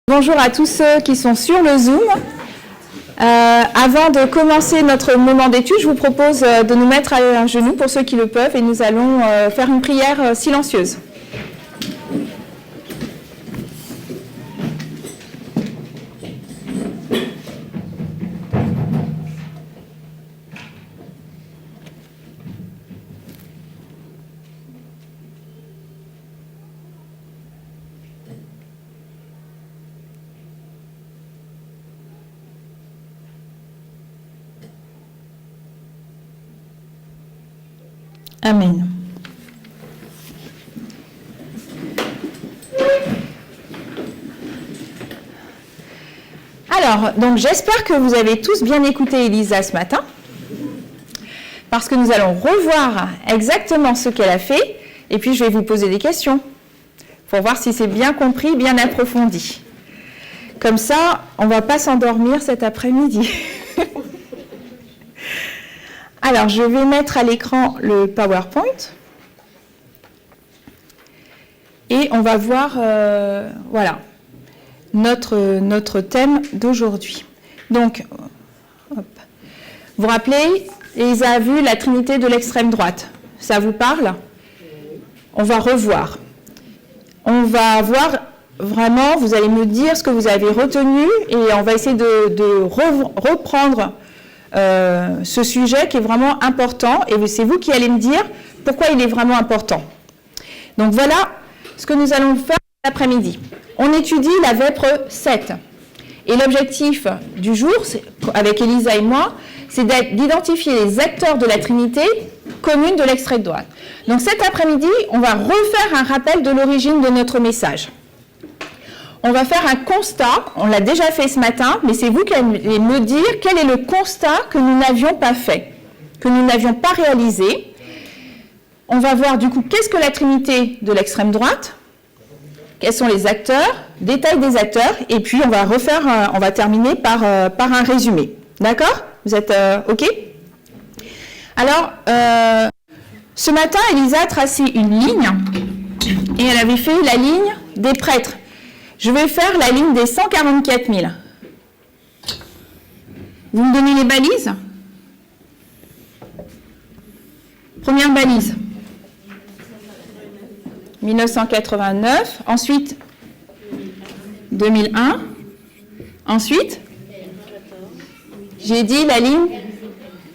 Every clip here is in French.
Bonjour à tous ceux qui sont sur le Zoom. Avant de commencer notre moment d'étude, je vous propose de nous mettre à genoux pour ceux qui le peuvent et nous allons faire une prière silencieuse. Amen. Alors, donc j'espère que vous avez tous bien écouté Elisa ce matin, parce que nous allons revoir exactement ce qu'elle a fait, et puis je vais vous poser des questions, pour voir si c'est bien compris, bien approfondi. Comme ça, on ne va pas s'endormir cet après-midi. Alors, je vais mettre à l'écran le PowerPoint. Et on va voir voilà, notre thème d'aujourd'hui. Donc, hop. Vous vous rappelez, Elisa a vu la Trinité de l'extrême droite. Ça vous parle? On va revoir. On va voir vraiment, vous allez me dire ce que vous avez retenu et on va essayer de reprendre ce sujet qui est vraiment important et c'est vous qui allez me dire pourquoi il est vraiment important. Donc voilà ce que nous allons faire cet après-midi. On étudie la Vêpres 7 et l'objectif du jour, avec Elisa et moi, c'est d'identifier les acteurs de la Trinité commune de l'extrême droite. Donc cet après-midi, on va refaire un rappel de l'origine de notre message. On va faire un constat, on l'a déjà fait ce matin, mais c'est vous qui allez me dire quel est le constat que nous n'avions pas fait, que nous n'avions pas réalisé. On va voir du coup qu'est-ce que la Trinité de l'extrême droite, quels sont les acteurs, détail des acteurs, et puis on va terminer par un résumé. D'accord? Vous êtes OK? Alors, ce matin, Elisa a tracé une ligne, et elle avait fait la ligne des prêtres. Je vais faire la ligne des 144 000. Vous me donnez les balises? Première balise. 1989. Ensuite, 2001. Ensuite, j'ai dit la ligne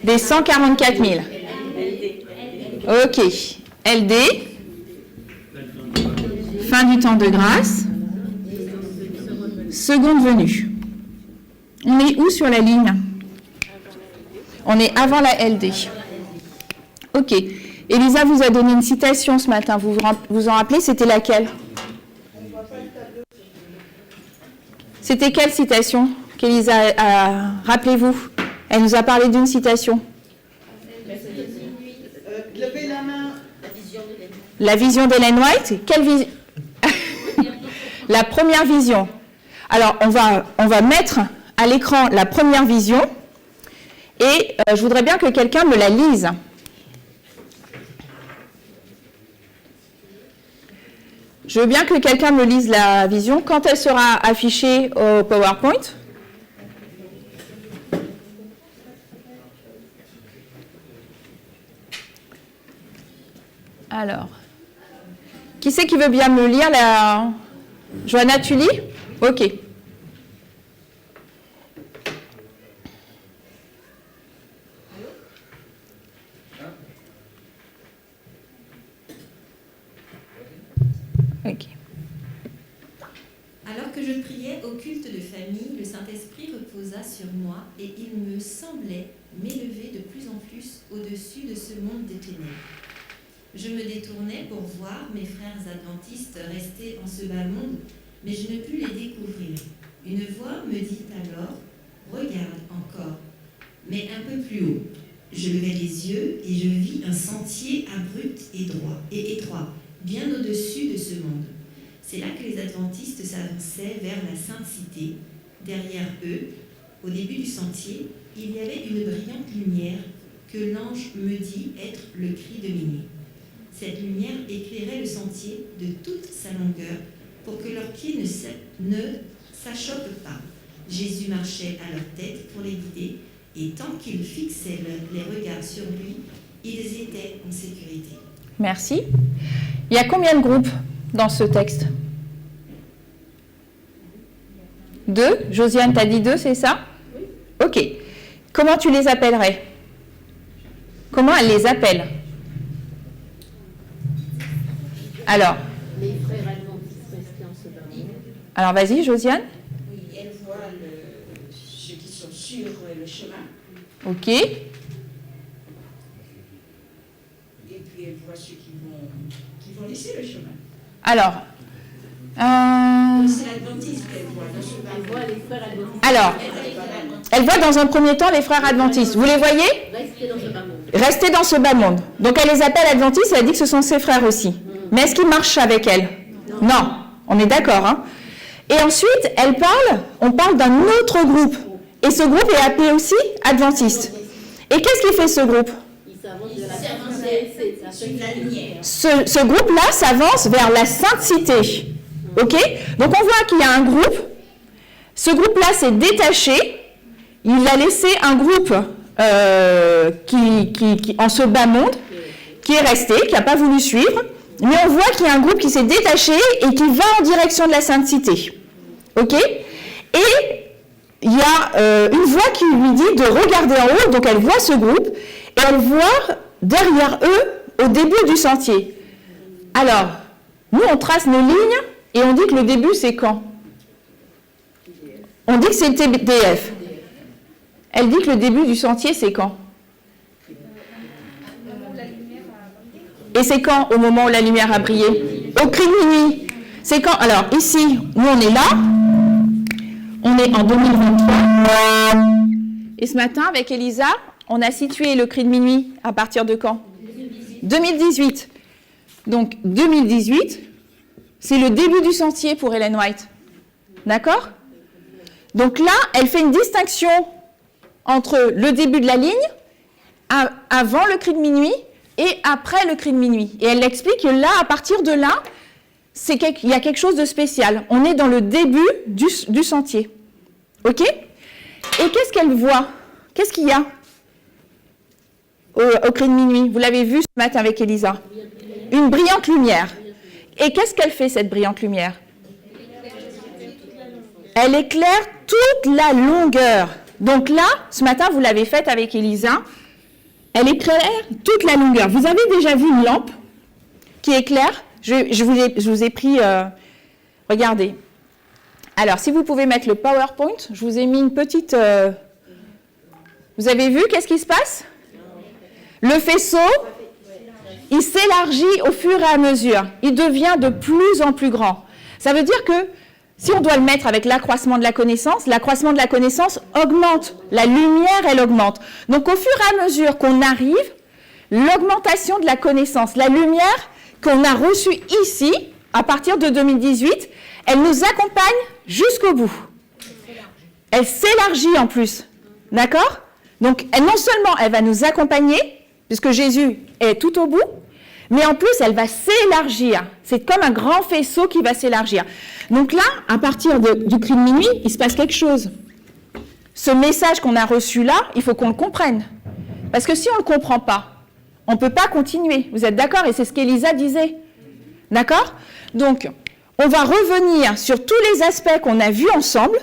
des 144 000. OK. LD. Fin du temps de grâce. Seconde venue. On est où sur la ligne? On est avant la LD. OK. Elisa vous a donné une citation ce matin. Vous vous en rappelez? C'était laquelle? C'était quelle citation qu'Elisa a... Rappelez-vous. Elle nous a parlé d'une citation. Levez la main. La vision d'Ellen White. Quelle vision? La première vision. Alors, on va mettre à l'écran la première vision et je voudrais bien que quelqu'un me la lise. Je veux bien que quelqu'un me lise la vision quand elle sera affichée au PowerPoint. Alors, qui c'est qui veut bien me lire la... Johanna, tu lis? OK. OK. Alors que je priais au culte de famille, le Saint-Esprit reposa sur moi et il me semblait m'élever de plus en plus au-dessus de ce monde des ténèbres. Je me détournais pour voir mes frères adventistes restés en ce bas monde, mais je ne pus les découvrir. Une voix me dit alors, « Regarde encore, mais un peu plus haut. » Je levai les yeux et je vis un sentier abrupt et droit et étroit, bien au-dessus de ce monde. C'est là que les adventistes s'avançaient vers la Sainte Cité. Derrière eux, au début du sentier, il y avait une brillante lumière que l'ange me dit être le cri de minuit. Cette lumière éclairait le sentier de toute sa longueur pour que leurs pieds ne s'achoppent pas. Jésus marchait à leur tête pour les guider et tant qu'ils fixaient les regards sur lui, ils étaient en sécurité. Merci. Il y a combien de groupes dans ce texte? 2. Josiane, t'as dit 2, c'est ça? Oui. Ok. Comment tu les appellerais? Comment elle les appelle? Alors. Les frères adventistes restés en ce bas. Alors vas-y, Josiane. Oui, elle voit ceux qui sont sur le chemin. Ok. Et puis elle voit ceux qui vont laisser le chemin. Alors. C'est l'adventiste qu'elle voit dans ce Elle voit les frères adventistes. Alors, elle voit dans un premier temps les frères adventistes. Vous les voyez? Restez dans ce bas monde. Rester dans ce bas monde. Donc elle les appelle adventistes et elle dit que ce sont ses frères aussi. Mais est-ce qu'ils marchent avec elle? Non. On est d'accord, hein? Et ensuite, on parle d'un autre groupe. Et ce groupe est appelé aussi adventiste. Et qu'est-ce qu'il fait ce groupe? Il s'avance de la sur la lumière. Ce groupe-là s'avance vers la Sainte Cité. Ok? Donc on voit qu'il y a un groupe. Ce groupe-là s'est détaché. Il a laissé un groupe qui en ce bas monde, qui est resté, qui n'a pas voulu suivre. Mais on voit qu'il y a un groupe qui s'est détaché et qui va en direction de la Sainte Cité. Ok? Et il y a une voix qui lui dit de regarder en haut. Donc elle voit ce groupe et elle voit derrière eux, au début du sentier. Alors, nous on trace nos lignes et on dit que le début c'est quand? On dit que c'est le TDF. Elle dit que le début du sentier c'est quand? Et c'est quand au moment où la lumière a brillé? Au cri de minuit. C'est quand? Alors ici, nous on est là. On est en 2023. Et ce matin, avec Elisa, on a situé le cri de minuit à partir de quand? 2018. Donc 2018, c'est le début du sentier pour Ellen White. D'accord? Donc là, elle fait une distinction entre le début de la ligne, avant le cri de minuit, et après le cri de minuit. Et elle explique que là, à partir de là, il y a quelque chose de spécial. On est dans le début du sentier. OK? Et qu'est-ce qu'elle voit? Qu'est-ce qu'il y a au cri de minuit? Vous l'avez vu ce matin avec Elisa. Une brillante lumière. Et qu'est-ce qu'elle fait, cette brillante lumière? Elle éclaire toute la longueur. Donc là, ce matin, vous l'avez faite avec Elisa. Elle éclaire toute la longueur. Vous avez déjà vu une lampe qui éclaire? Je vous ai pris... regardez. Alors, si vous pouvez mettre le PowerPoint, je vous ai mis une petite... Vous avez vu, qu'est-ce qui se passe? Le faisceau, il s'élargit au fur et à mesure. Il devient de plus en plus grand. Ça veut dire que si on doit le mettre avec l'accroissement de la connaissance augmente. La lumière, elle augmente. Donc, au fur et à mesure qu'on arrive, l'augmentation de la connaissance, la lumière qu'on a reçue ici, à partir de 2018, elle nous accompagne jusqu'au bout. Elle s'élargit en plus. D'accord? Donc, non seulement elle va nous accompagner, puisque Jésus est tout au bout, mais en plus, elle va s'élargir. C'est comme un grand faisceau qui va s'élargir. Donc là, à partir du cri de minuit, il se passe quelque chose. Ce message qu'on a reçu là, il faut qu'on le comprenne. Parce que si on ne le comprend pas, on ne peut pas continuer. Vous êtes d'accord? Et c'est ce qu'Elisa disait. D'accord? Donc, on va revenir sur tous les aspects qu'on a vus ensemble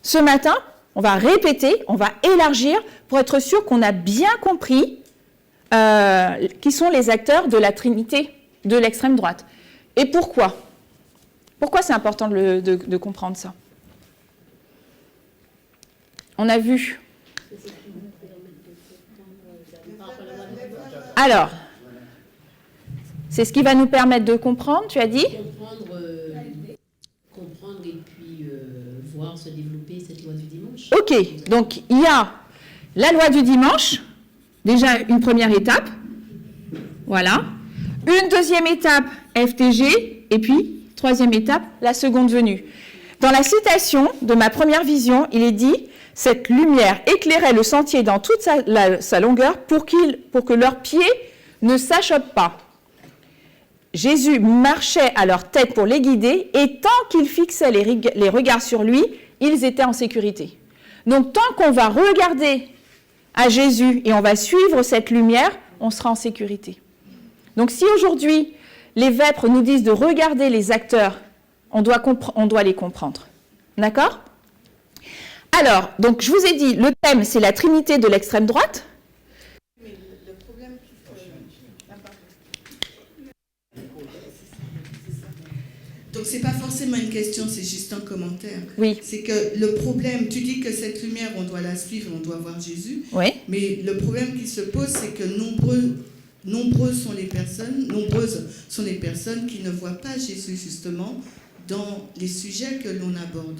ce matin. On va répéter, on va élargir pour être sûr qu'on a bien compris qui sont les acteurs de la Trinité de l'extrême droite. Et pourquoi? Pourquoi c'est important de comprendre ça? On a vu. Alors, c'est ce qui va nous permettre de comprendre, tu as dit? Comprendre et puis voir se développer cette loi du dimanche. Ok, donc il y a la loi du dimanche, déjà une première étape, voilà. Une deuxième étape, FTG, et puis, troisième étape, la seconde venue. Dans la citation de ma première vision, il est dit « Cette lumière éclairait le sentier dans toute sa longueur pour que leurs pieds ne s'achoppent pas. » Jésus marchait à leur tête pour les guider, et tant qu'ils fixaient les regards sur lui, ils étaient en sécurité. Donc, tant qu'on va regarder à Jésus et on va suivre cette lumière, on sera en sécurité. Donc, si aujourd'hui, les vêpres nous disent de regarder les acteurs, on doit les comprendre. D'accord ? Alors, donc, je vous ai dit, le thème, c'est la Trinité de l'extrême droite. Mais le problème, donc c'est pas forcément une question, c'est juste un commentaire. Oui. C'est que le problème, tu dis que cette lumière, on doit la suivre, on doit voir Jésus. Oui. Mais le problème qui se pose, c'est que nombreuses sont les personnes qui ne voient pas Jésus justement dans les sujets que l'on aborde.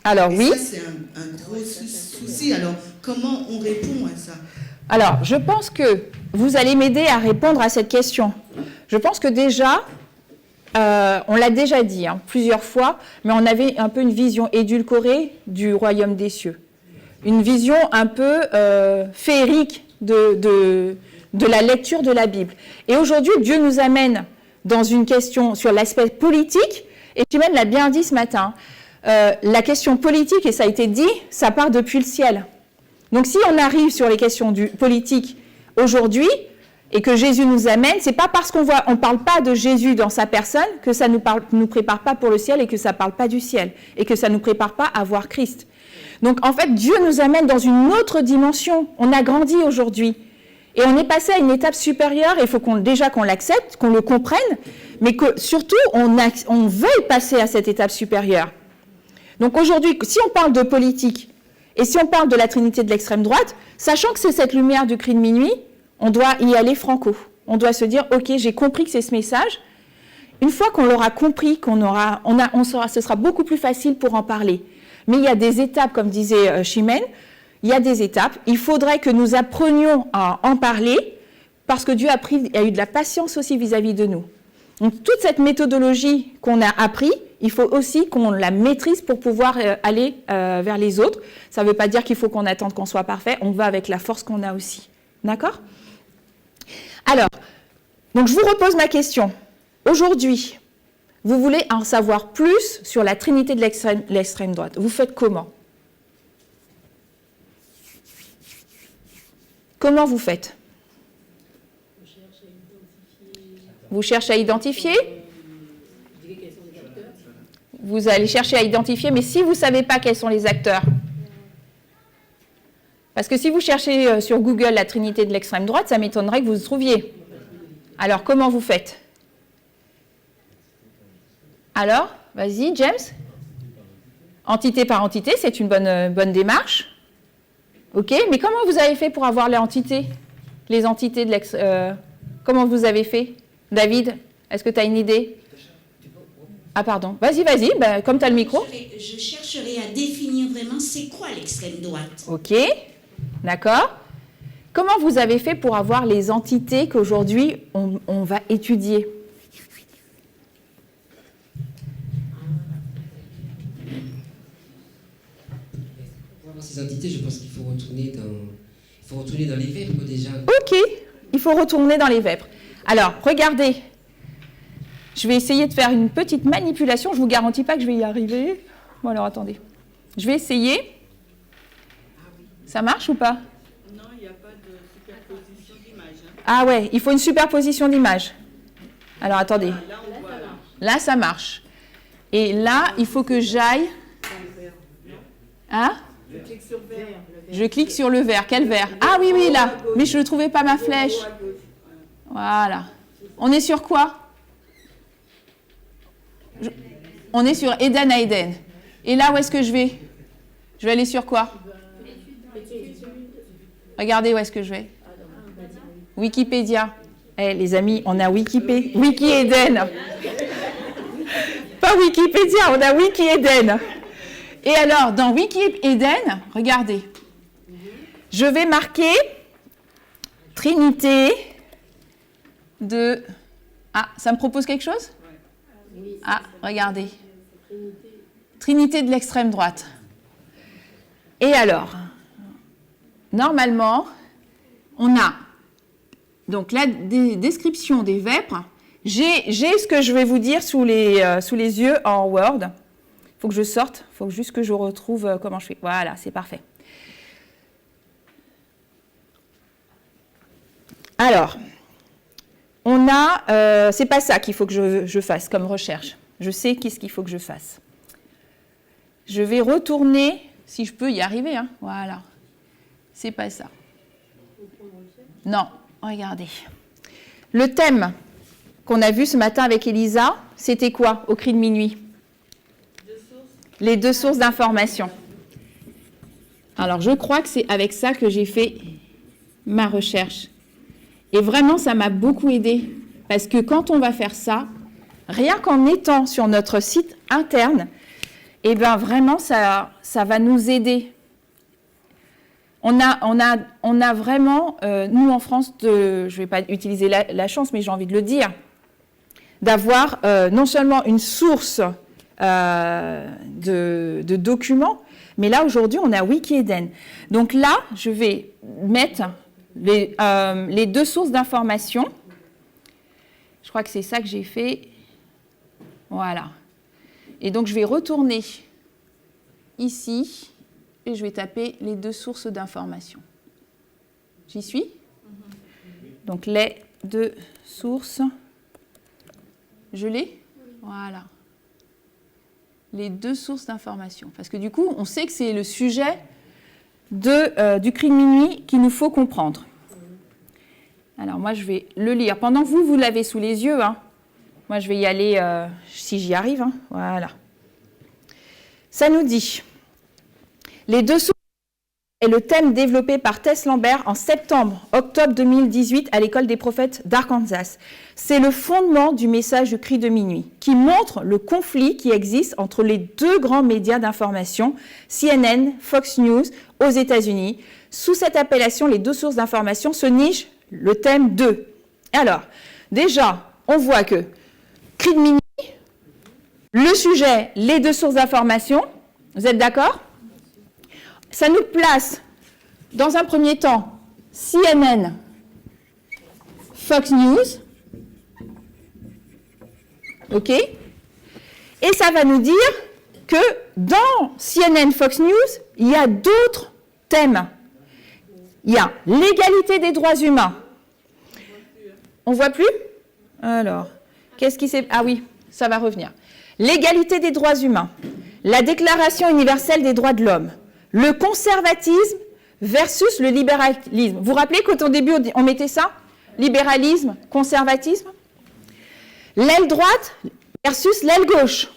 Alors, et oui. Ça, c'est un gros souci. Alors, comment on répond à ça ? Alors, je pense que vous allez m'aider à répondre à cette question. Je pense que déjà, on l'a déjà dit plusieurs fois, mais on avait un peu une vision édulcorée du royaume des cieux. Une vision un peu féerique de la lecture de la Bible. Et aujourd'hui, Dieu nous amène dans une question sur l'aspect politique, et Chimène l'a bien dit ce matin, la question politique, et ça a été dit, ça part depuis le ciel. Donc si on arrive sur les questions politiques aujourd'hui, et que Jésus nous amène, c'est pas parce qu'on parle pas de Jésus dans sa personne que ça nous prépare pas pour le ciel et que ça parle pas du ciel, et que ça nous prépare pas à voir Christ. Donc en fait, Dieu nous amène dans une autre dimension. On a grandi aujourd'hui. Et on est passé à une étape supérieure, et il faut déjà qu'on l'accepte, qu'on le comprenne, mais que surtout, on veuille passer à cette étape supérieure. Donc aujourd'hui, si on parle de politique, et si on parle de la Trinité de l'extrême droite, sachant que c'est cette lumière du cri de minuit, on doit y aller franco. On doit se dire, ok, j'ai compris que c'est ce message. Une fois qu'on l'aura compris, ce sera beaucoup plus facile pour en parler. Mais il y a des étapes, comme disait Chimène, il y a des étapes. Il faudrait que nous apprenions à en parler, parce que Dieu a eu de la patience aussi vis-à-vis de nous. Donc toute cette méthodologie qu'on a appris, il faut aussi qu'on la maîtrise pour pouvoir aller vers les autres. Ça ne veut pas dire qu'il faut qu'on attende qu'on soit parfait, on va avec la force qu'on a aussi. D'accord ? Alors, donc je vous repose ma question. Aujourd'hui, vous voulez en savoir plus sur la Trinité de l'extrême droite. Vous faites comment ? Comment vous faites ? Vous cherchez à identifier ? Vous allez chercher à identifier, mais si vous ne savez pas quels sont les acteurs, parce que si vous cherchez sur Google la Trinité de l'extrême droite, ça m'étonnerait que vous le trouviez. Alors, comment vous faites ? Alors, vas-y, James. Entité par entité, c'est une bonne démarche. Ok, mais comment vous avez fait pour avoir les entités de comment vous avez fait ? David, est-ce que tu as une idée ? Ah pardon, vas-y, comme tu as le micro. Je chercherai à définir vraiment c'est quoi l'extrême droite. Ok, d'accord. Comment vous avez fait pour avoir les entités qu'aujourd'hui on va étudier ? Pour avoir ces entités, je pense qu'il faut retourner dans les vêpres déjà. Ok, il faut retourner dans les vêpres. Alors, regardez. Je vais essayer de faire une petite manipulation. Je ne vous garantis pas que je vais y arriver. Bon, alors, attendez. Je vais essayer. Ça marche ou pas ? Non, il n'y a pas de superposition d'image. Ah ouais, il faut une superposition d'images. Alors, attendez. Là, on voit. Là, ça marche. Et là, il faut que j'aille... Hein ? Je clique sur le vert. Quel vert ? Ah oui, là. Mais je ne trouvais pas ma flèche. Voilà. On est sur quoi ? On est sur Eden à Eden. Et là, où est-ce que je vais ? Je vais aller sur quoi ? Regardez où est-ce que je vais. Wikipédia. Les amis, on a Wiki Eden. Pas Wikipédia, on a Wiki Eden. Et alors, dans Wiki Eden, regardez. Je vais marquer Trinité de Ah, ça me propose quelque chose? Ah, regardez. Trinité de l'extrême droite. Et alors, normalement, on a donc la description des vêpres. J'ai ce que je vais vous dire sous les yeux en Word. Il faut que je sorte, il faut juste que je retrouve comment je fais. Voilà, c'est parfait. Alors, on a... c'est pas ça qu'il faut que je fasse comme recherche. Je sais qu'est-ce qu'il faut que je fasse. Je vais retourner, si je peux y arriver, hein. Voilà. C'est pas ça. Non, regardez. Le thème qu'on a vu ce matin avec Elisa, c'était quoi au cri de minuit? Les deux sources d'information. Alors, je crois que c'est avec ça que j'ai fait ma recherche. Et vraiment, ça m'a beaucoup aidé. Parce que quand on va faire ça, rien qu'en étant sur notre site interne, eh bien, vraiment, ça va nous aider. On a vraiment, nous en France, je ne vais pas utiliser la chance, mais j'ai envie de le dire, d'avoir non seulement une source de documents, mais là, aujourd'hui, on a Wikiden. Donc là, je vais mettre les deux sources d'information. Je crois que c'est ça que j'ai fait. Voilà. Et donc, je vais retourner ici et je vais taper les deux sources d'information. J'y suis? Donc, les deux sources. Je l'ai? Voilà. Les deux sources d'information. Parce que du coup, on sait que c'est le sujet du cri de minuit qu'il nous faut comprendre. Alors, moi, je vais le lire. Pendant que vous l'avez sous les yeux, hein. Moi, je vais y aller si j'y arrive. Hein. Voilà. Ça nous dit, les deux sources est le thème développé par Tess Lambert en septembre-octobre 2018 à l'école des prophètes d'Arkansas. C'est le fondement du message du cri de minuit, qui montre le conflit qui existe entre les deux grands médias d'information, CNN, Fox News, aux États-Unis. Sous cette appellation, les deux sources d'information se niche le thème 2. Alors, déjà, on voit que cri de minuit, le sujet, les deux sources d'information, vous êtes d'accord? Ça nous place, dans un premier temps, CNN, Fox News, ok? Et ça va nous dire que dans CNN, Fox News, il y a d'autres thèmes. Il y a l'égalité des droits humains. On ne voit plus? Alors, qu'est-ce qui s'est... Ah oui, ça va revenir. L'égalité des droits humains, la Déclaration universelle des droits de l'homme, le conservatisme versus le libéralisme. Vous vous rappelez qu'au début, on mettait ça? Libéralisme, conservatisme. L'aile droite versus l'aile gauche.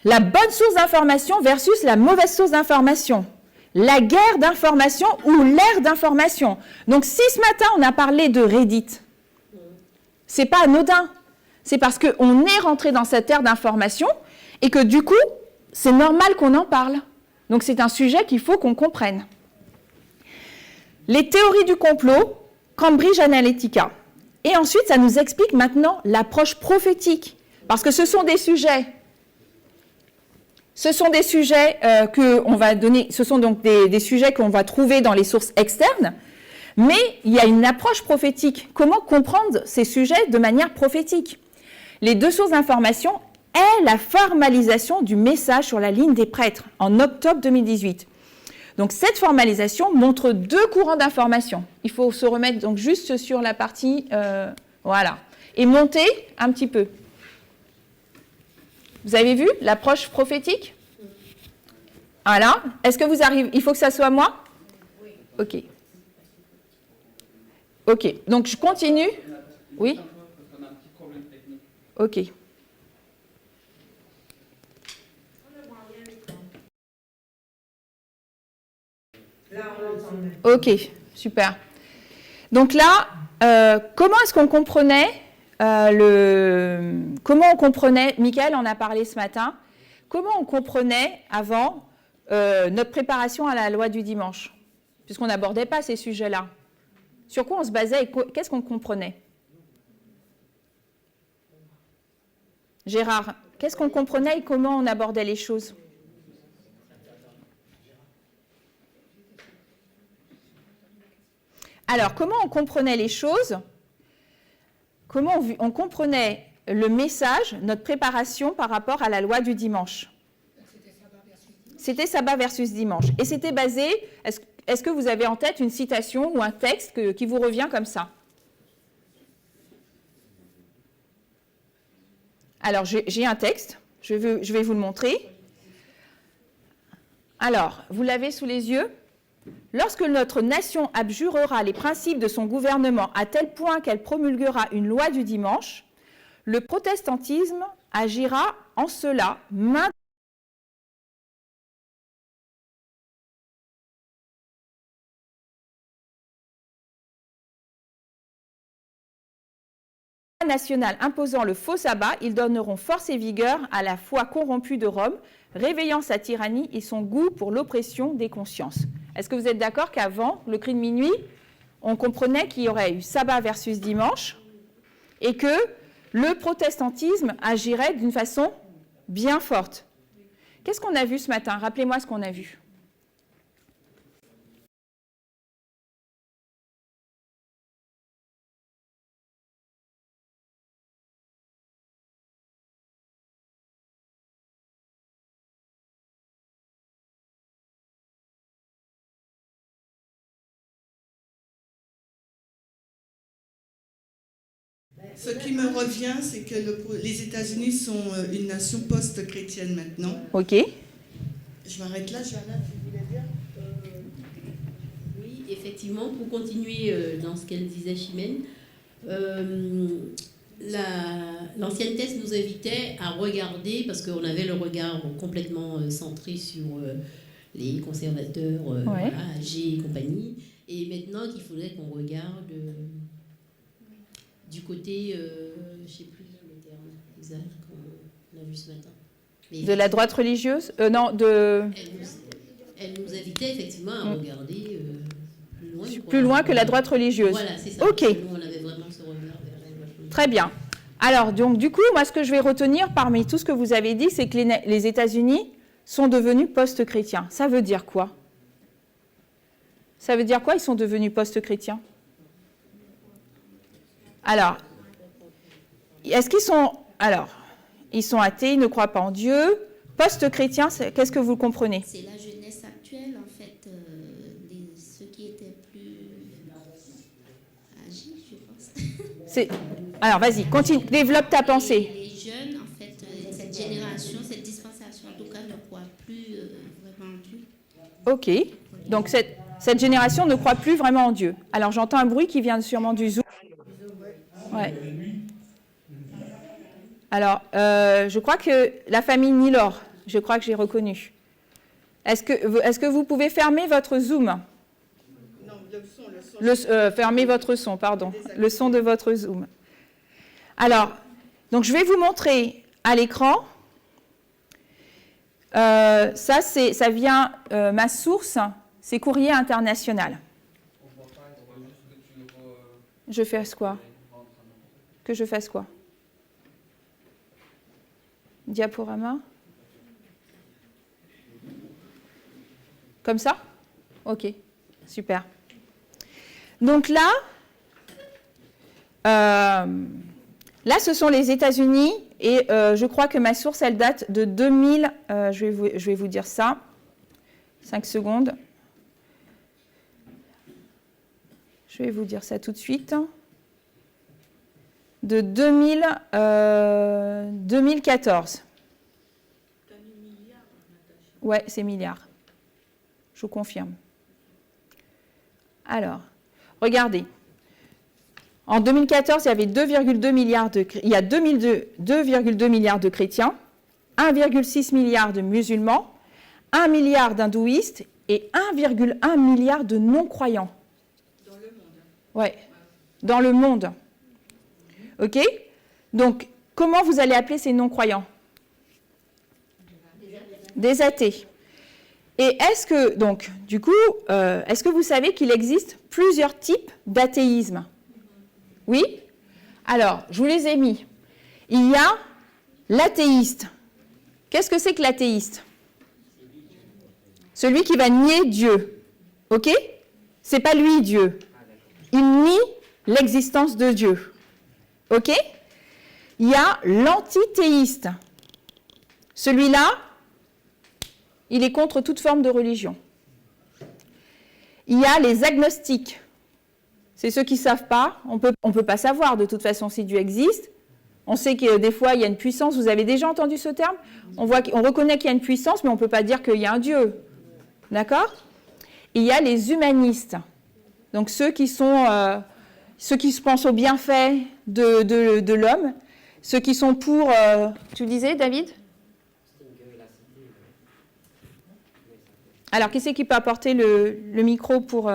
La bonne source d'information versus la mauvaise source d'information. La guerre d'information ou l'ère d'information. Donc, si ce matin, on a parlé de Reddit, c'est pas anodin. C'est parce qu'on est rentré dans cette ère d'information et que du coup, c'est normal qu'on en parle. Donc, c'est un sujet qu'il faut qu'on comprenne. Les théories du complot, Cambridge Analytica. Et ensuite, ça nous explique maintenant l'approche prophétique. Parce que ce sont des sujets qu'on va donner, ce sont donc des sujets qu'on va trouver dans les sources externes, mais il y a une approche prophétique. Comment comprendre ces sujets de manière prophétique? Les deux sources d'information est la formalisation du message sur la ligne des prêtres en octobre 2018. Donc cette formalisation montre deux courants d'information. Il faut se remettre donc juste sur la partie, voilà, et monter un petit peu. Vous avez vu l'approche prophétique? Voilà. Est-ce que vous arrivez? Il faut que ça soit moi? Oui. Ok. Ok. Donc je continue. Oui. Ok. Ok, super. Donc là, comment est-ce qu'on comprenait comment on comprenait, Michael en a parlé ce matin, comment on comprenait avant notre préparation à la loi du dimanche, puisqu'on n'abordait pas ces sujets-là. Sur quoi on se basait et qu'est-ce qu'on comprenait? Gérard, qu'est-ce qu'on comprenait et comment on abordait les choses? Alors, comment on comprenait les choses? Comment on comprenait le message, notre préparation par rapport à la loi du dimanche? C'était sabbat versus dimanche. Et c'était basé, est-ce que vous avez en tête une citation ou un texte qui vous revient comme ça? Alors, j'ai un texte, je vais vous le montrer. Alors, vous l'avez sous les yeux? Lorsque notre nation abjurera les principes de son gouvernement à tel point qu'elle promulguera une loi du dimanche, le protestantisme agira en cela main nationale imposant le faux sabbat, ils donneront force et vigueur à la foi corrompue de Rome, réveillant sa tyrannie et son goût pour l'oppression des consciences. Est-ce que vous êtes d'accord qu'avant le cri de minuit, on comprenait qu'il y aurait eu sabbat versus dimanche et que le protestantisme agirait d'une façon bien forte? Qu'est-ce qu'on a vu ce matin? Rappelez-moi ce qu'on a vu. Ce qui me revient, c'est que les États-Unis sont une nation post-chrétienne maintenant. Ok. Je m'arrête là, Johanna, tu voulais dire Oui, effectivement, pour continuer dans ce qu'elle disait, Chimène, l'ancienne thèse nous invitait à regarder, parce qu'on avait le regard complètement centré sur les conservateurs Ouais. âgés et compagnie, et maintenant qu'il faudrait qu'on regarde du côté, je ne sais plus le terme exact qu'on a vu ce matin. Mais De la droite religieuse? Non, de... elle nous invitait effectivement à regarder plus loin. Plus loin que la droite religieuse. Voilà, c'est ça. Ok. Nous, on avait vraiment ce regard vers la droite religieuse. Très bien. Alors, donc, du coup, moi, ce que je vais retenir parmi tout ce que vous avez dit, c'est que les États-Unis sont devenus post-chrétiens. Ça veut dire quoi? Ça veut dire quoi, ils sont devenus post-chrétiens? Alors, est-ce qu'ils sont... Alors, ils sont athées, ils ne croient pas en Dieu. Post-chrétiens, qu'est-ce que vous comprenez? C'est la jeunesse actuelle, en fait, ceux qui étaient plus âgés, je pense. Alors, vas-y, continue, développe ta pensée. Les jeunes, en fait, cette génération, cette dispensation, en tout cas, ne croient plus vraiment en Dieu. Ok, donc cette génération ne croit plus vraiment en Dieu. Alors, j'entends un bruit qui vient sûrement du Zoom. Ouais. Alors, je crois que la famille Nilor, je crois que j'ai reconnu. Est-ce que vous pouvez fermer votre Zoom? Non, le son. Fermez votre son, pardon. Le son de votre Zoom. Alors, donc je vais vous montrer à l'écran. Ça vient, ma source, c'est Courrier International. Je fais quoi? Que je fasse quoi? Diaporama? Comme ça? Ok, super. Donc là, ce sont les États-Unis et je crois que ma source, elle date de 2000. Je vais vous dire ça. 5 secondes. Je vais vous dire ça tout de suite. De 2014. Ouais, c'est milliards. Je vous confirme. Alors, regardez. En 2014, il y avait 2,2 milliards de chrétiens, 1,6 milliard de musulmans, 1 milliard d'hindouistes et 1,1 milliard de non-croyants. Dans le monde. Ouais, dans le monde. OK? Donc, comment vous allez appeler ces non-croyants? Des athées. Et est-ce que, donc, du coup, est-ce que vous savez qu'il existe plusieurs types d'athéisme? Oui? Alors, je vous les ai mis. Il y a l'athéiste. Qu'est-ce que c'est que l'athéiste? Celui qui va nier Dieu. OK? C'est pas lui Dieu. Il nie l'existence de Dieu. OK? Il y a l'antithéiste. Celui-là, il est contre toute forme de religion. Il y a les agnostiques. C'est ceux qui ne savent pas. On peut pas savoir de toute façon si Dieu existe. On sait que des fois, il y a une puissance. Vous avez déjà entendu ce terme? On reconnaît qu'il y a une puissance, mais on ne peut pas dire qu'il y a un Dieu. D'accord? Il y a les humanistes. Donc ceux qui se pensent au bienfait de l'homme. Ceux qui sont pour... tu le disais, David? Alors, qui c'est qui peut apporter le micro pour...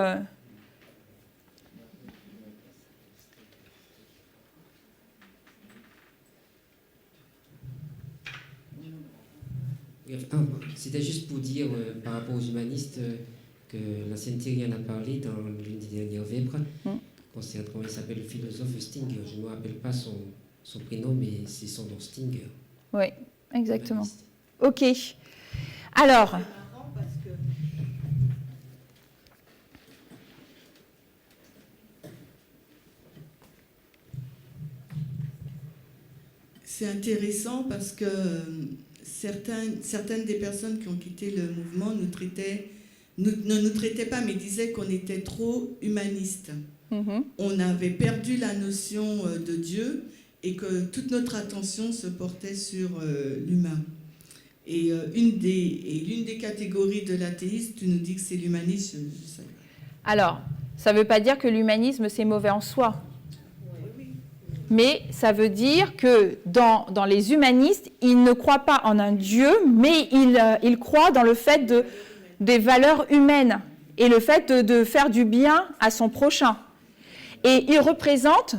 C'était juste pour dire, par rapport aux humanistes, que l'ancienne Thierry en a parlé dans l'une des dernières vêpres, concernant comment il s'appelle, le philosophe Stinger. Je ne me rappelle pas son prénom, mais c'est son nom, Stinger. Oui, exactement. OK. Alors... C'est intéressant parce que certaines des personnes qui ont quitté le mouvement ne nous traitaient pas, mais disaient qu'on était trop humaniste. On avait perdu la notion de Dieu et que toute notre attention se portait sur l'humain. Et l'une des catégories de l'athéiste, tu nous dis que c'est l'humanisme. Je sais. Alors, ça ne veut pas dire que l'humanisme, c'est mauvais en soi. Mais ça veut dire que dans les humanistes, ils ne croient pas en un Dieu, mais ils croient dans le fait des valeurs humaines et le fait de faire du bien à son prochain. Et ils représentent,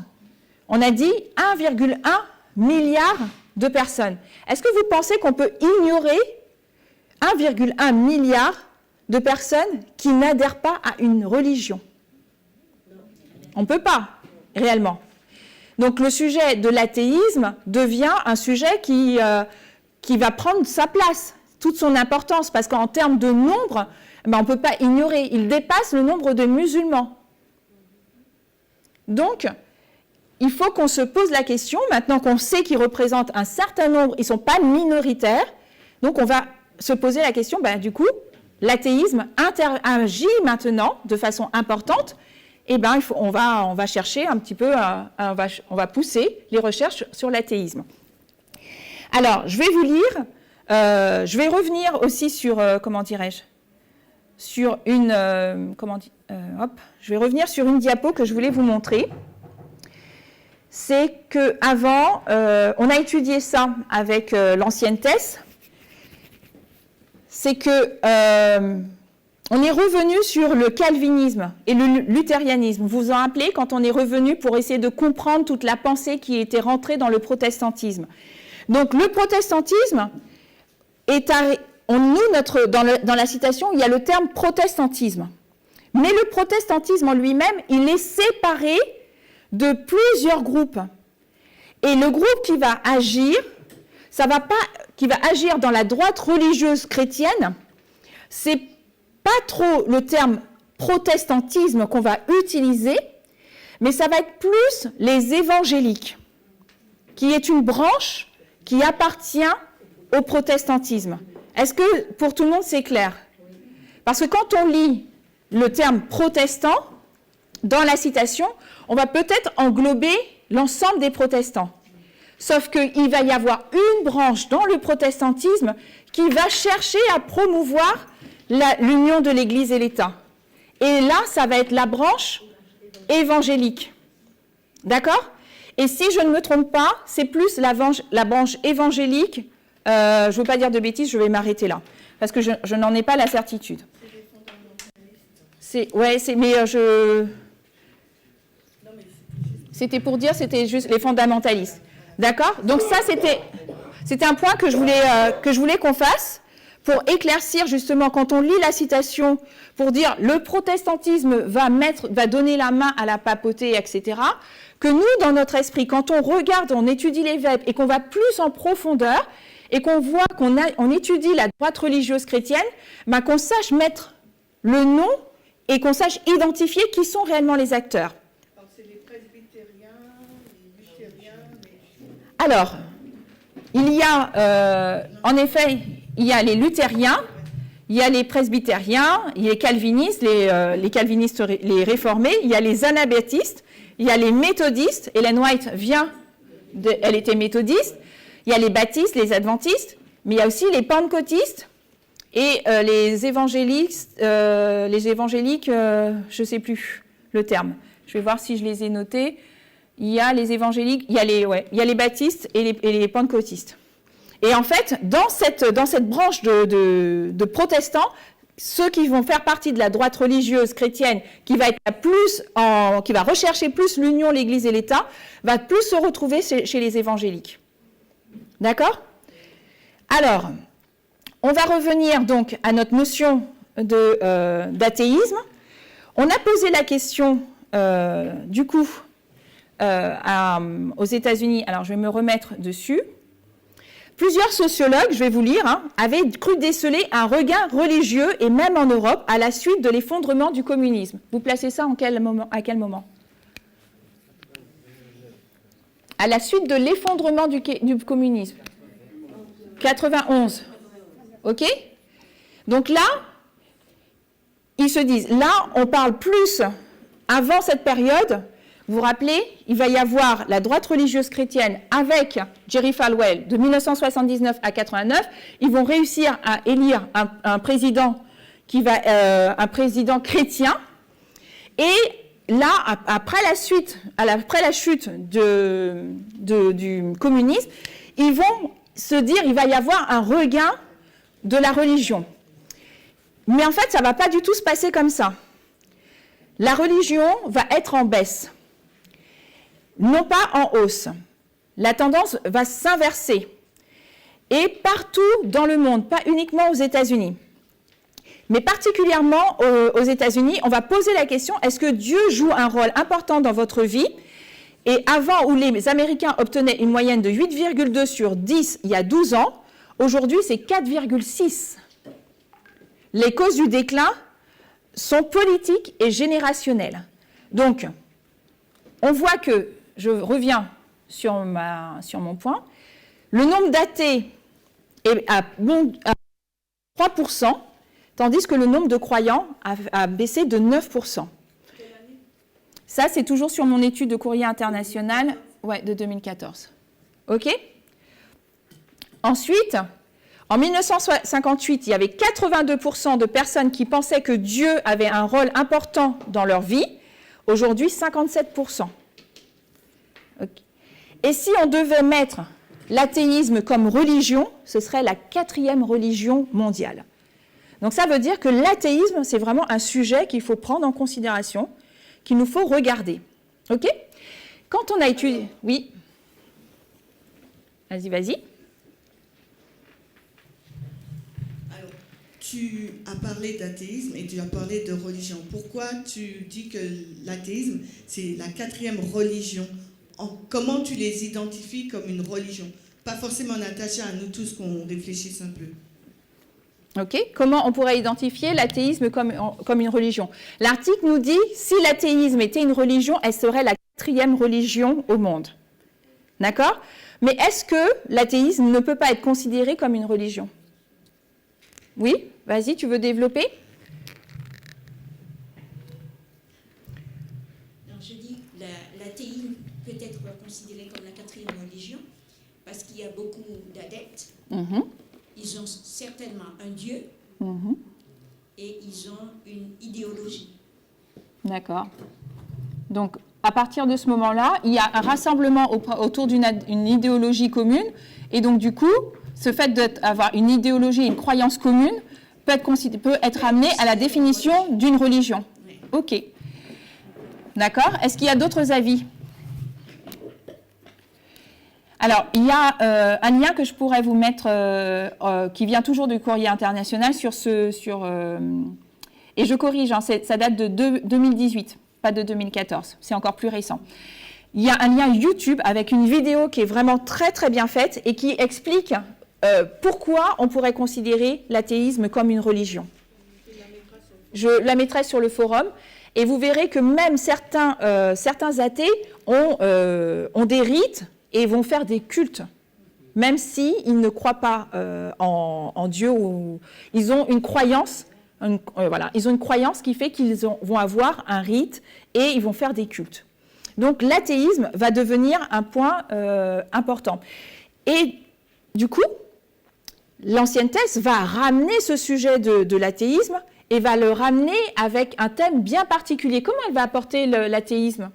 on a dit, 1,1 milliard de personnes. Est-ce que vous pensez qu'on peut ignorer 1,1 milliard de personnes qui n'adhèrent pas à une religion? On ne peut pas, réellement. Donc le sujet de l'athéisme devient un sujet qui va prendre sa place, toute son importance, parce qu'en termes de nombre, on ne peut pas ignorer, il dépasse le nombre de musulmans. Donc, il faut qu'on se pose la question, maintenant qu'on sait qu'ils représentent un certain nombre, ils ne sont pas minoritaires, donc on va se poser la question, du coup, l'athéisme agit maintenant de façon importante. Eh bien, on va chercher un petit peu, on va pousser les recherches sur l'athéisme. Alors, je vais vous lire, je vais revenir aussi sur, sur une, je vais revenir sur une diapo que je voulais vous montrer. C'est qu'avant, on a étudié ça avec l'ancienne thèse, c'est que... on est revenu sur le calvinisme et le luthérianisme. Vous vous en rappelez quand on est revenu pour essayer de comprendre toute la pensée qui était rentrée dans le protestantisme. Donc le protestantisme dans la citation, il y a le terme protestantisme. Mais le protestantisme en lui-même, il est séparé de plusieurs groupes. Et le groupe qui va agir, qui va agir dans la droite religieuse chrétienne, c'est pas trop le terme protestantisme qu'on va utiliser, mais ça va être plus les évangéliques, qui est une branche qui appartient au protestantisme. Est-ce que pour tout le monde c'est clair? Parce que quand on lit le terme protestant dans la citation, on va peut-être englober l'ensemble des protestants. Sauf qu'il va y avoir une branche dans le protestantisme qui va chercher à promouvoir l'union de l'Église et l'État. Et là, ça va être la branche évangélique. D'accord? Et si je ne me trompe pas, c'est plus la branche évangélique. Je ne veux pas dire de bêtises, je vais m'arrêter là. Parce que je n'en ai pas la certitude. C'était pour dire, c'était juste les fondamentalistes. D'accord? Donc ça, c'était un point que je voulais qu'on fasse pour éclaircir justement, quand on lit la citation, pour dire le protestantisme va donner la main à la papauté, etc., que nous, dans notre esprit, quand on regarde, on étudie les vêpres et qu'on va plus en profondeur et qu'on voit qu'on étudie la droite religieuse chrétienne, ben qu'on sache mettre le nom et qu'on sache identifier qui sont réellement les acteurs. Alors, c'est les presbytériens, les luthériens, Alors, il y a, en effet, il y a les luthériens, il y a les presbytériens, il y a les calvinistes, les réformés, il y a les anabaptistes, il y a les méthodistes. Helen White elle était méthodiste. Il y a les baptistes, les adventistes, mais il y a aussi les pentecôtistes et les évangéliques, je ne sais plus le terme. Je vais voir si je les ai notés. Il y a les évangéliques, il y a les baptistes et les pentecôtistes. Et en fait, dans cette branche de protestants, ceux qui vont faire partie de la droite religieuse chrétienne, qui va rechercher plus l'union, l'Église et l'État, va plus se retrouver chez les évangéliques. D'accord ? Alors, on va revenir donc à notre notion d'athéisme. On a posé la question, du coup, aux États-Unis. Alors, je vais me remettre dessus. Plusieurs sociologues, je vais vous lire, avaient cru déceler un regain religieux, et même en Europe, à la suite de l'effondrement du communisme. Vous placez ça à quel moment ? À la suite de l'effondrement du communisme. 91. OK ? Donc là, ils se disent, là, on parle plus, avant cette période, vous vous rappelez, il va y avoir la droite religieuse chrétienne avec Jerry Falwell de 1979 à 89. Ils vont réussir à élire un président un président chrétien. Et là, après la chute du communisme, ils vont se dire il va y avoir un regain de la religion. Mais en fait, ça ne va pas du tout se passer comme ça. La religion va être en baisse. Non pas en hausse. La tendance va s'inverser. Et partout dans le monde, pas uniquement aux États-Unis. Mais particulièrement aux États-Unis, on va poser la question, est-ce que Dieu joue un rôle important dans votre vie ? Et avant, où les Américains obtenaient une moyenne de 8,2 sur 10 il y a 12 ans, aujourd'hui c'est 4,6. Les causes du déclin sont politiques et générationnelles. Donc, on voit que, je reviens sur mon point, le nombre d'athées est à 3%, tandis que le nombre de croyants a baissé de 9%. Ça, c'est toujours sur mon étude de Courrier International de 2014. OK ? Ensuite, en 1958, il y avait 82% de personnes qui pensaient que Dieu avait un rôle important dans leur vie. Aujourd'hui, 57%. Okay. Et si on devait mettre l'athéisme comme religion, ce serait la 4e religion mondiale. Donc ça veut dire que l'athéisme, c'est vraiment un sujet qu'il faut prendre en considération, qu'il nous faut regarder. OK ? Quand on a étudié... Oui ? Vas-y. Alors, tu as parlé d'athéisme et tu as parlé de religion. Pourquoi tu dis que l'athéisme, c'est la 4e religion ? Comment tu les identifies comme une religion ? Pas forcément Natacha, à nous tous qu'on réfléchisse un peu. OK. Comment on pourrait identifier l'athéisme comme une religion ? L'article nous dit, si l'athéisme était une religion, elle serait la 4e religion au monde. D'accord ? Mais est-ce que l'athéisme ne peut pas être considéré comme une religion ? Oui ? Vas-y, tu veux développer ? Alors, je dis l'athéisme peut être considéré comme la 4e religion parce qu'il y a beaucoup d'adeptes. Ils ont certainement un Dieu et ils ont une idéologie. D'accord. Donc, à partir de ce moment-là, il y a un rassemblement autour d'une idéologie commune. Et donc, du coup, ce fait d'avoir une idéologie, une croyance commune, peut être amené à la définition d'une religion. Oui. OK. D'accord. Est-ce qu'il y a d'autres avis ? Alors, il y a un lien que je pourrais vous mettre, qui vient toujours du Courrier international et je corrige, hein, ça date de 2018, pas de 2014, c'est encore plus récent. Il y a un lien YouTube avec une vidéo qui est vraiment très très bien faite et qui explique pourquoi on pourrait considérer l'athéisme comme une religion. Je la mettrai sur le forum et vous verrez que même certains athées ont des rites et vont faire des cultes, même s'ils ne croient pas en Dieu. Ou ils ont une croyance, ils ont une croyance qui fait qu'ils vont avoir un rite et ils vont faire des cultes. Donc l'athéisme va devenir un point important. Et du coup, l'ancienne thèse va ramener ce sujet de l'athéisme et va le ramener avec un thème bien particulier. Comment elle va apporter l'athéisme ?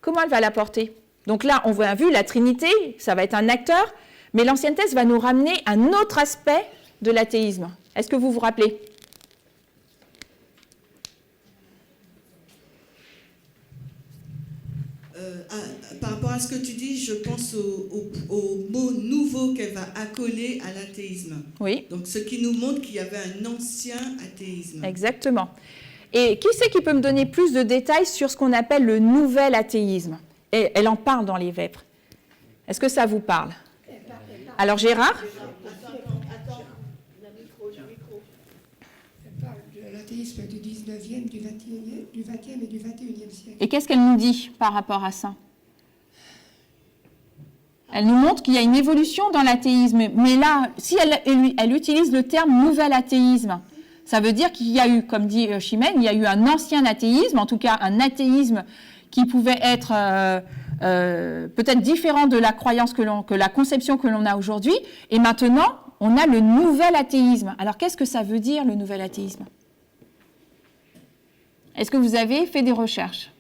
Comment elle va l'apporter ? Donc là, on a vu la Trinité, ça va être un acteur, mais l'ancienne thèse va nous ramener un autre aspect de l'athéisme. Est-ce que vous vous rappelez ? Par rapport à ce que tu dis, je pense au mot nouveau qu'elle va accoler à l'athéisme. Oui. Donc, ce qui nous montre qu'il y avait un ancien athéisme. Exactement. Et qui c'est qui peut me donner plus de détails sur ce qu'on appelle le nouvel athéisme ? Et elle en parle dans les Vêpres. Est-ce que ça vous parle ? Alors Gérard ? Attends, le micro. Elle parle de l'athéisme du 19e, du 20e et du 21e siècle. Et qu'est-ce qu'elle nous dit par rapport à ça ? Elle nous montre qu'il y a une évolution dans l'athéisme. Mais là, si elle utilise le terme nouvel athéisme, ça veut dire qu'il y a eu, comme dit Chimène, il y a eu un ancien athéisme, en tout cas un athéisme qui pouvait être peut-être différent de la croyance que la conception que l'on a aujourd'hui. Et maintenant, on a le nouvel athéisme. Alors, qu'est-ce que ça veut dire, le nouvel athéisme ? Est-ce que vous avez fait des recherches ?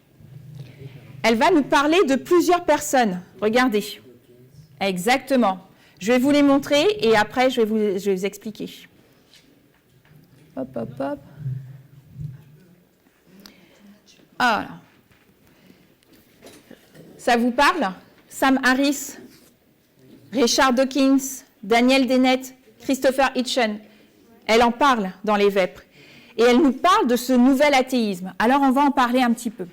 Elle va nous parler de plusieurs personnes. Regardez. Exactement. Je vais vous les montrer et après, je vais vous expliquer. Hop, hop, hop. Ah, ça vous parle ? Sam Harris, Richard Dawkins, Daniel Dennett, Christopher Hitchens. Elle en parle dans les Vêpres. Et elle nous parle de ce nouvel athéisme. Alors, on va en parler un petit peu.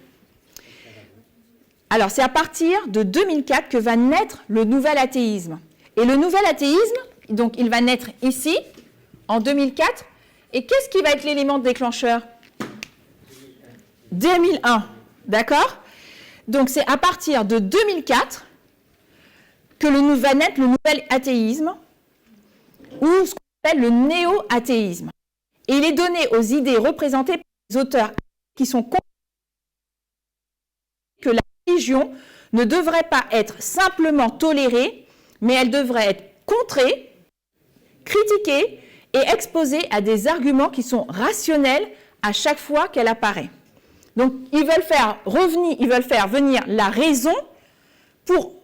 Alors, c'est à partir de 2004 que va naître le nouvel athéisme. Et le nouvel athéisme, donc, il va naître ici, en 2004. Et qu'est-ce qui va être l'élément déclencheur ? 2001, d'accord ? Donc, c'est à partir de 2004 que va naître le nouvel athéisme, ou ce qu'on appelle le néo-athéisme. Et il est donné aux idées représentées par les auteurs qui sont convaincus que la religion ne devrait pas être simplement tolérée, mais elle devrait être contrée, critiquée et exposée à des arguments qui sont rationnels à chaque fois qu'elle apparaît. Donc, ils veulent faire venir la raison pour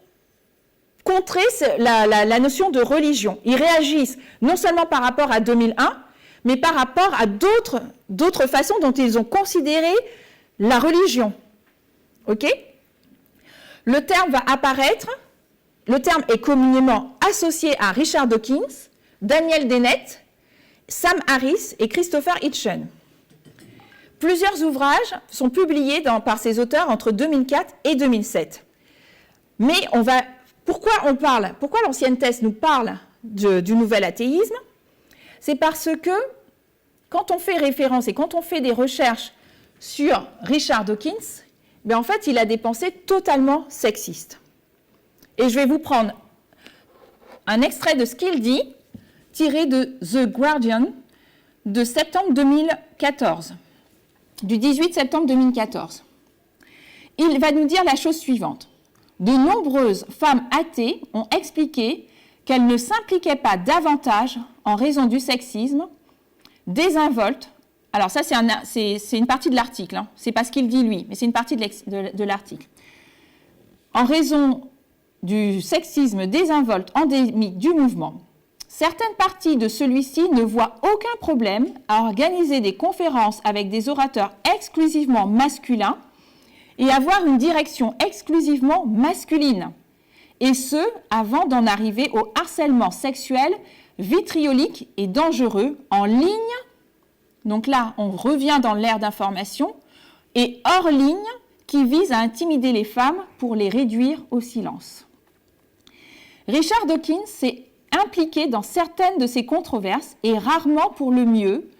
contrer la notion de religion. Ils réagissent non seulement par rapport à 2001, mais par rapport à d'autres façons dont ils ont considéré la religion. OK ? Le terme va apparaître, le terme est communément associé à Richard Dawkins, Daniel Dennett, Sam Harris et Christopher Hitchens. Plusieurs ouvrages sont publiés par ces auteurs entre 2004 et 2007. Mais pourquoi l'ancienne thèse nous parle du nouvel athéisme ? C'est parce que quand on fait référence et quand on fait des recherches sur Richard Dawkins, bien en fait, il a des pensées totalement sexistes. Et je vais vous prendre un extrait de ce qu'il dit, tiré de The Guardian de septembre 2014, du 18 septembre 2014. Il va nous dire la chose suivante. De nombreuses femmes athées ont expliqué qu'elles ne s'impliquaient pas davantage en raison du sexisme, désinvolte. Alors ça, c'est une partie de l'article, hein. C'est pas ce qu'il dit lui, mais c'est une partie de l'article. En raison du sexisme désinvolte endémique du mouvement, certaines parties de celui-ci ne voient aucun problème à organiser des conférences avec des orateurs exclusivement masculins et avoir une direction exclusivement masculine. et ce, avant d'en arriver au harcèlement sexuel vitriolique et dangereux en ligne. Donc là, on revient dans l'ère d'information, et hors ligne, qui vise à intimider les femmes pour les réduire au silence. Richard Dawkins s'est impliqué dans certaines de ces controverses, et rarement pour le mieux,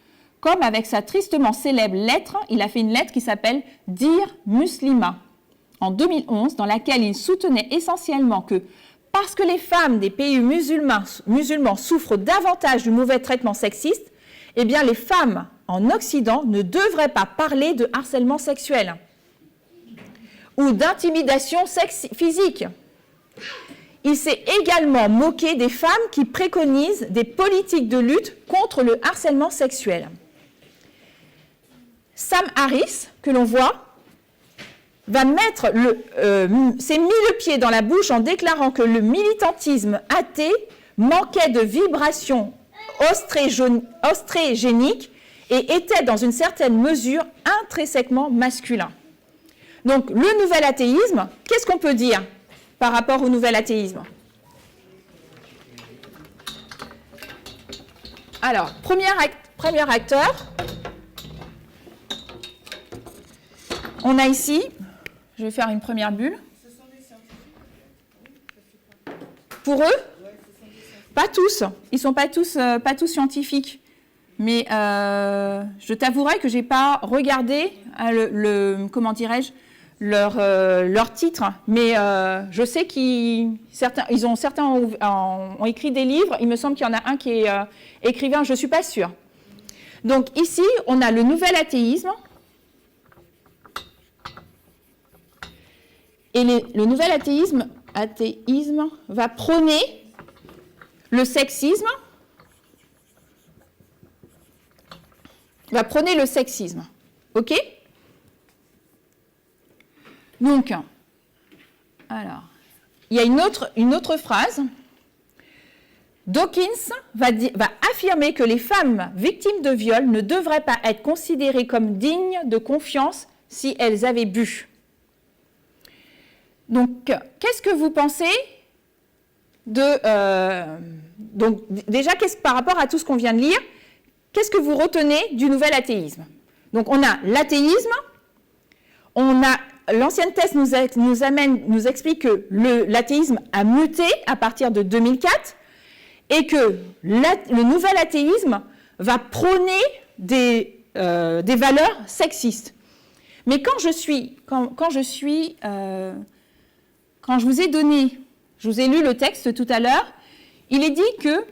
comme avec sa tristement célèbre lettre, il a fait une lettre qui s'appelle « Dire Muslima » en 2011, dans laquelle il soutenait essentiellement que parce que les femmes des pays musulmans souffrent davantage du mauvais traitement sexiste, eh bien les femmes en Occident ne devraient pas parler de harcèlement sexuel ou d'intimidation physique. Il s'est également moqué des femmes qui préconisent des politiques de lutte contre le harcèlement sexuel. Sam Harris, que l'on voit, s'est mis le pied dans la bouche en déclarant que le militantisme athée manquait de vibrations ostrégéniques et était dans une certaine mesure intrinsèquement masculin. Donc le nouvel athéisme, qu'est-ce qu'on peut dire par rapport au nouvel athéisme? Alors, premier acteur, on a ici, je vais faire une première bulle. Pour eux, pas tous, ils ne sont pas tous scientifiques. Mais je t'avouerai que je n'ai pas regardé comment dirais-je, leur titre. Mais je sais certains ont écrit des livres. Il me semble qu'il y en a un qui est écrivain, je ne suis pas sûre. Donc ici, on a le nouvel athéisme. Et le nouvel athéisme va prôner le sexisme. OK? Donc, alors, il y a une autre phrase. Dawkins va affirmer que les femmes victimes de viol ne devraient pas être considérées comme dignes de confiance si elles avaient bu. Donc, qu'est-ce que vous pensez donc, déjà, par rapport à tout ce qu'on vient de lire, qu'est-ce que vous retenez du nouvel athéisme? Donc, on a l'athéisme, l'ancienne thèse nous explique que l'athéisme a muté à partir de 2004 et que le nouvel athéisme va prôner des valeurs sexistes. Mais quand je vous ai lu le texte tout à l'heure, il est dit qu'ils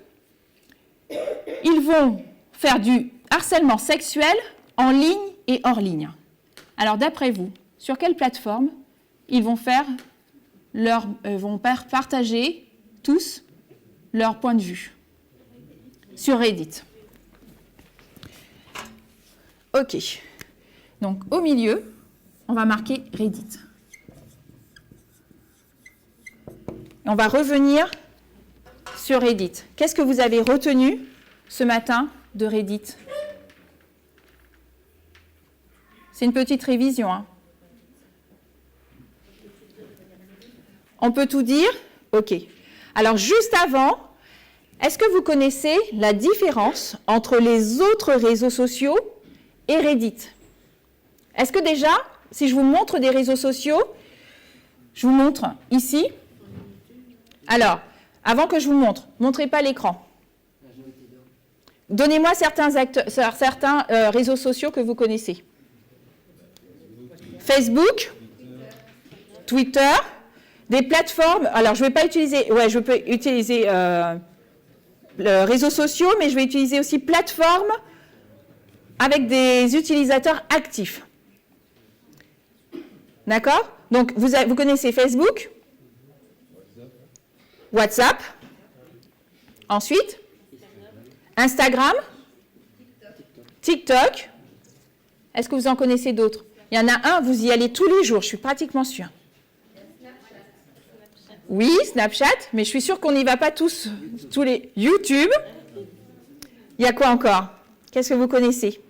vont faire du harcèlement sexuel en ligne et hors ligne. Alors d'après vous, sur quelle plateforme ils vont partager tous leur point de vue? Sur Reddit. OK. Donc au milieu, on va marquer Reddit. On va revenir sur Reddit. Qu'est-ce que vous avez retenu ce matin de Reddit? C'est une petite révision. Hein. On peut tout dire? OK. Alors, juste avant, est-ce que vous connaissez la différence entre les autres réseaux sociaux et Reddit? Est-ce que déjà, si je vous montre des réseaux sociaux, je vous montre ici. Alors, avant que je vous montre, montrez pas l'écran. Donnez-moi certains réseaux sociaux que vous connaissez. Facebook, Twitter, des plateformes. Alors, je ne vais pas utiliser. Je peux utiliser réseaux sociaux, mais je vais utiliser aussi plateformes avec des utilisateurs actifs. D'accord? Donc, vous connaissez Facebook, WhatsApp, ensuite Instagram, TikTok. Est-ce que vous en connaissez d'autres? Il y en a un, vous y allez tous les jours, je suis pratiquement sûre. Oui, Snapchat, mais je suis sûre qu'on n'y va pas tous les... YouTube. Il y a quoi encore? Qu'est-ce que vous connaissez?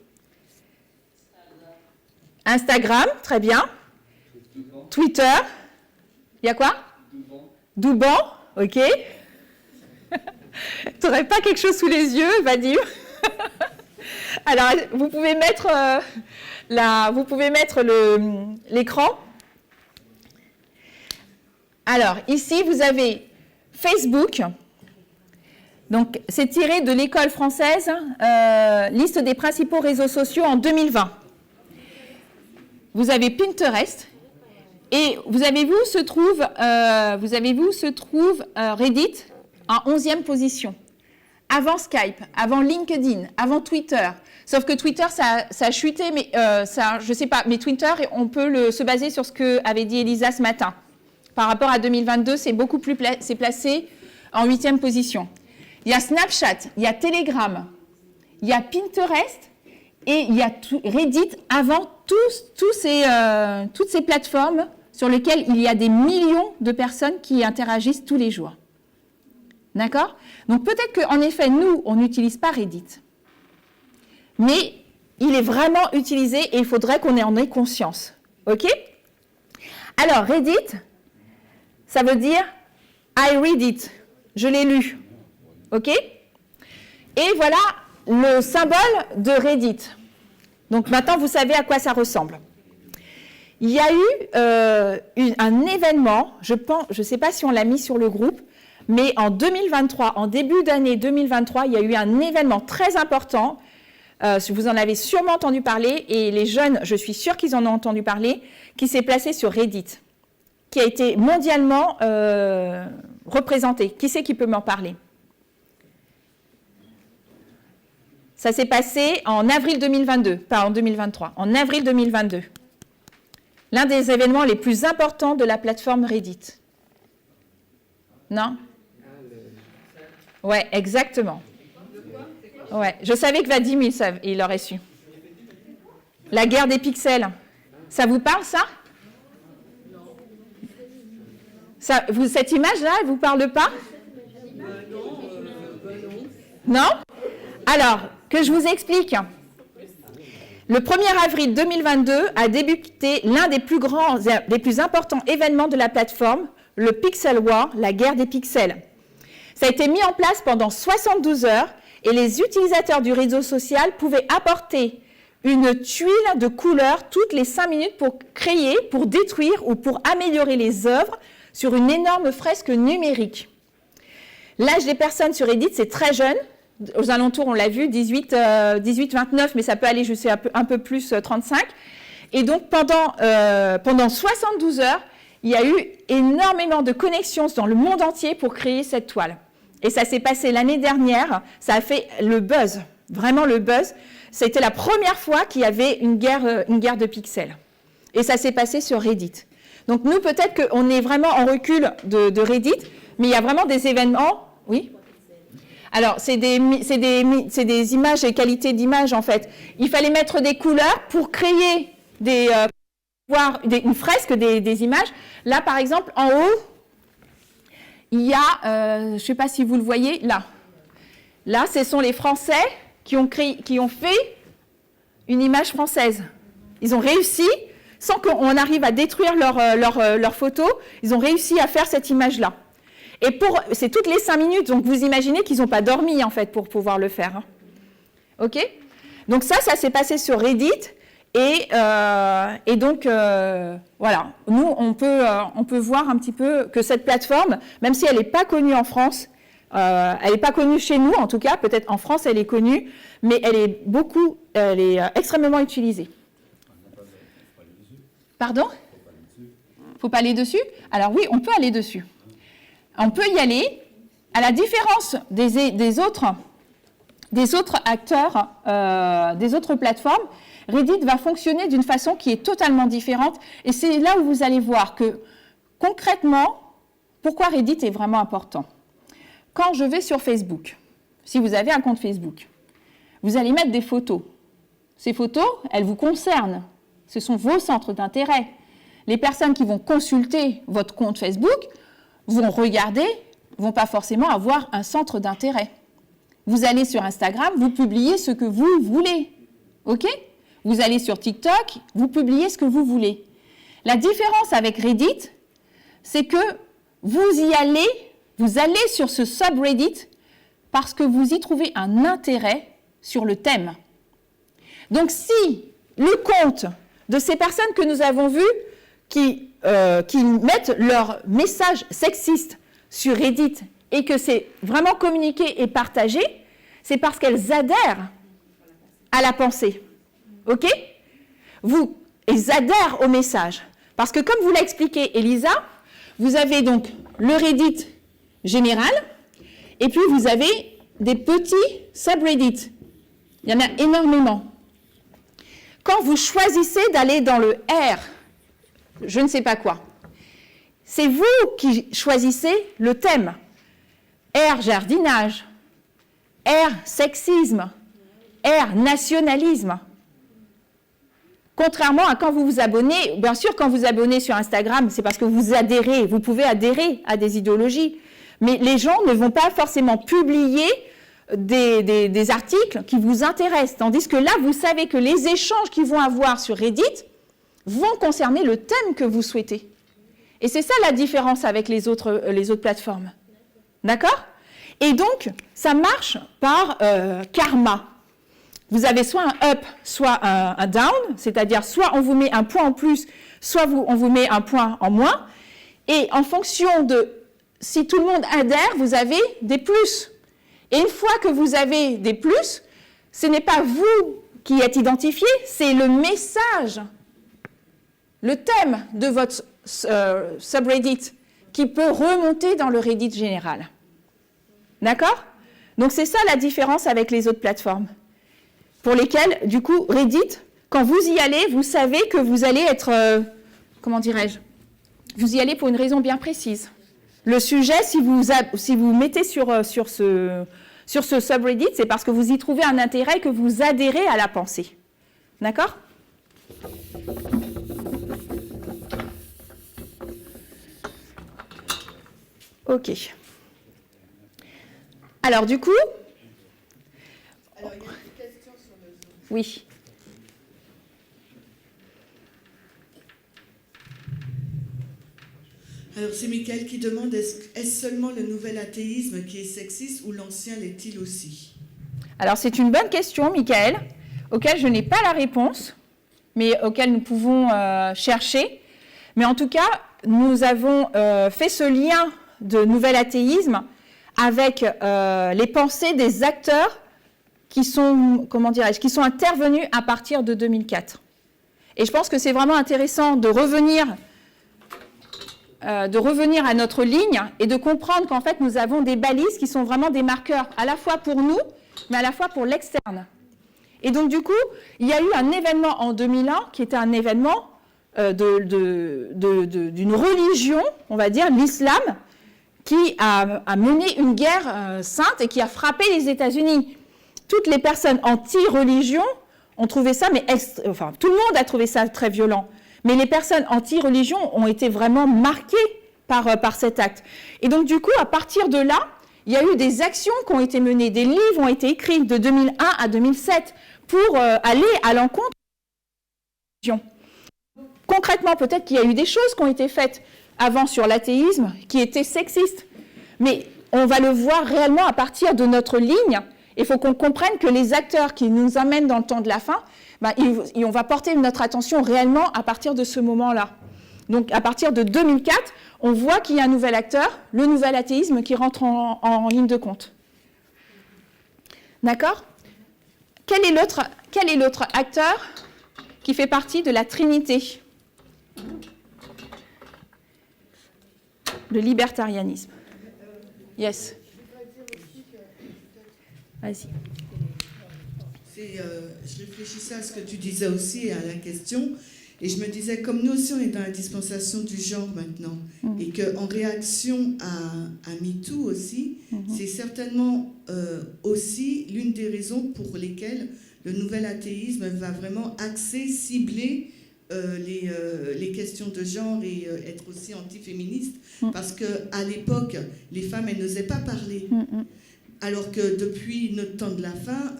Instagram, très bien. Twitter. Il y a quoi? Douban, ok. Tu n'aurais pas quelque chose sous les yeux, Vadim? Alors, vous pouvez mettre l'écran. Alors, ici, vous avez Facebook. Donc, c'est tiré de l'école française, liste des principaux réseaux sociaux en 2020. Vous avez Pinterest. Et vous avez vu où se trouve Reddit en 11e position. Avant Skype, avant LinkedIn, avant Twitter. Sauf que Twitter, ça a chuté, mais je sais pas. Mais Twitter, on peut se baser sur ce qu'avait dit Elisa ce matin. Par rapport à 2022, c'est beaucoup plus c'est placé en 8e position. Il y a Snapchat, il y a Telegram, il y a Pinterest et il y a Reddit avant toutes ces plateformes sur lesquelles il y a des millions de personnes qui interagissent tous les jours. D'accord? Donc peut-être qu'en effet, nous, on n'utilise pas Reddit. Mais il est vraiment utilisé et il faudrait qu'on en ait conscience. OK? Alors, Reddit, ça veut dire « I read it ». Je l'ai lu. OK? Et voilà le symbole de Reddit. Donc maintenant, vous savez à quoi ça ressemble. Il y a eu un événement, je ne sais pas si on l'a mis sur le groupe, mais en 2023, en début d'année 2023, il y a eu un événement très important. Vous en avez sûrement entendu parler, et les jeunes, je suis sûre qu'ils en ont entendu parler, qui s'est placé sur Reddit, qui a été mondialement représenté. Qui c'est qui peut m'en parler? Ça s'est passé en avril 2022, pas en 2023, en avril 2022. L'un des événements les plus importants de la plateforme Reddit. Non? Ouais, exactement. Ouais, je savais que Vadim, il aurait su. La guerre des pixels. Ça vous parle, ça? Cette image-là, elle ne vous parle pas? Non? Alors, que je vous explique. Le 1er avril 2022 a débuté l'un des plus importants événements de la plateforme, le Pixel War, la guerre des pixels. Ça a été mis en place pendant 72 heures et les utilisateurs du réseau social pouvaient apporter une tuile de couleurs toutes les 5 minutes pour créer, pour détruire ou pour améliorer les œuvres sur une énorme fresque numérique. L'âge des personnes sur Reddit, c'est très jeune. Aux alentours, on l'a vu, 18-29, mais ça peut aller jusqu'à un peu plus, 35. Et donc, pendant 72 heures, il y a eu énormément de connexions dans le monde entier pour créer cette toile. Et ça s'est passé l'année dernière, ça a fait le buzz, vraiment le buzz. C'était la première fois qu'il y avait une guerre de pixels. Et ça s'est passé sur Reddit. Donc nous, peut-être qu'on est vraiment en recul de Reddit, mais il y a vraiment des événements... Oui ? Alors, c'est des images et qualités d'images, en fait. Il fallait mettre des couleurs pour créer une fresque des images. Là, par exemple, en haut, il y a, je ne sais pas si vous le voyez, là. Là, ce sont les Français qui ont fait une image française. Ils ont réussi, sans qu'on arrive à détruire leur photo, ils ont réussi à faire cette image-là. Et c'est toutes les 5 minutes, donc vous imaginez qu'ils n'ont pas dormi, en fait, pour pouvoir le faire. Hein. OK? Donc ça s'est passé sur Reddit, et donc, voilà. Nous, on peut voir un petit peu que cette plateforme, même si elle n'est pas connue en France, elle n'est pas connue chez nous, en tout cas, peut-être en France, elle est connue, mais elle est extrêmement utilisée. Pardon? Il ne faut pas aller dessus? Alors oui, on peut aller dessus. On peut y aller, à la différence des autres acteurs, des autres plateformes. Reddit va fonctionner d'une façon qui est totalement différente. Et c'est là où vous allez voir que, concrètement, pourquoi Reddit est vraiment important. Quand je vais sur Facebook, si vous avez un compte Facebook, vous allez mettre des photos. Ces photos, elles vous concernent. Ce sont vos centres d'intérêt. Les personnes qui vont consulter votre compte Facebook vont regarder, vont pas forcément avoir un centre d'intérêt. Vous allez sur Instagram, vous publiez ce que vous voulez. OK? Vous allez sur TikTok, vous publiez ce que vous voulez. La différence avec Reddit, c'est que vous allez sur ce subreddit parce que vous y trouvez un intérêt sur le thème. Donc si le compte de ces personnes que nous avons vues qui mettent leurs messages sexistes sur Reddit et que c'est vraiment communiqué et partagé, c'est parce qu'elles adhèrent à la pensée. OK ? Elles adhèrent au message. Parce que comme vous l'a expliqué Elisa, vous avez donc le Reddit général et puis vous avez des petits subreddits. Il y en a énormément. Quand vous choisissez d'aller dans le R, je ne sais pas quoi, c'est vous qui choisissez le thème. R, jardinage. R, sexisme. R, nationalisme. Contrairement à quand vous vous abonnez, bien sûr, quand vous abonnez sur Instagram, c'est parce que vous adhérez, vous pouvez adhérer à des idéologies, mais les gens ne vont pas forcément publier des articles qui vous intéressent, tandis que là, vous savez que les échanges qu'ils vont avoir sur Reddit vont concerner le thème que vous souhaitez. Et c'est ça la différence avec les autres plateformes. D'accord ? Et donc, ça marche par karma. Vous avez soit un up, soit un down, c'est-à-dire soit on vous met un point en plus, soit on vous met un point en moins. Et en fonction de si tout le monde adhère, vous avez des plus. Et une fois que vous avez des plus, ce n'est pas vous qui êtes identifié, c'est le message, le thème de votre subreddit qui peut remonter dans le Reddit général. D'accord ? Donc c'est ça la différence avec les autres plateformes. Pour lesquelles, du coup, Reddit, quand vous y allez, vous savez que vous allez être, comment dirais-je, vous y allez pour une raison bien précise. Le sujet, si vous mettez sur ce subreddit, c'est parce que vous y trouvez un intérêt, que vous adhérez à la pensée. D'accord ? Ok. Alors, du coup... Alors, il y a une question sur le Zoom. Oui. Alors, c'est Michael qui demande, est-ce seulement le nouvel athéisme qui est sexiste ou l'ancien l'est-il aussi ? Alors, c'est une bonne question, Michael, auquel je n'ai pas la réponse, mais auquel nous pouvons chercher. Mais en tout cas, nous avons fait ce lien de nouvel athéisme avec les pensées des acteurs qui sont, comment dirais-je, qui sont intervenus à partir de 2004. Et je pense que c'est vraiment intéressant de revenir à notre ligne et de comprendre qu'en fait, nous avons des balises qui sont vraiment des marqueurs, à la fois pour nous, mais à la fois pour l'externe. Et donc, du coup, il y a eu un événement en 2001 qui était un événement d'une religion, on va dire, l'islam, qui a mené une guerre sainte et qui a frappé les États-Unis. Toutes les personnes anti-religion ont trouvé ça, enfin, tout le monde a trouvé ça très violent. Mais les personnes anti-religion ont été vraiment marquées par cet acte. Et donc, du coup, à partir de là, il y a eu des actions qui ont été menées, des livres ont été écrits de 2001 à 2007 pour aller à l'encontre de la religion. Concrètement, peut-être qu'il y a eu des choses qui ont été faites avant sur l'athéisme qui étaient sexistes. Mais on va le voir réellement à partir de notre ligne. Il faut qu'on comprenne que les acteurs qui nous amènent dans le temps de la fin, on va porter notre attention réellement à partir de ce moment-là. Donc, à partir de 2004, on voit qu'il y a un nouvel acteur, le nouvel athéisme, qui rentre en ligne de compte. D'accord ? Quel est l'autre acteur qui fait partie de la Trinité ? Le libertarianisme. Yes. Vas-y. Je réfléchissais à ce que tu disais aussi et à la question, et je me disais, comme nous aussi on est dans la dispensation du genre maintenant, et qu'en réaction à MeToo aussi, c'est certainement aussi l'une des raisons pour lesquelles le nouvel athéisme va vraiment axer, cibler les questions de genre et être aussi antiféministe, parce qu'à l'époque, les femmes, elles n'osaient pas parler. Alors que depuis notre temps de la fin,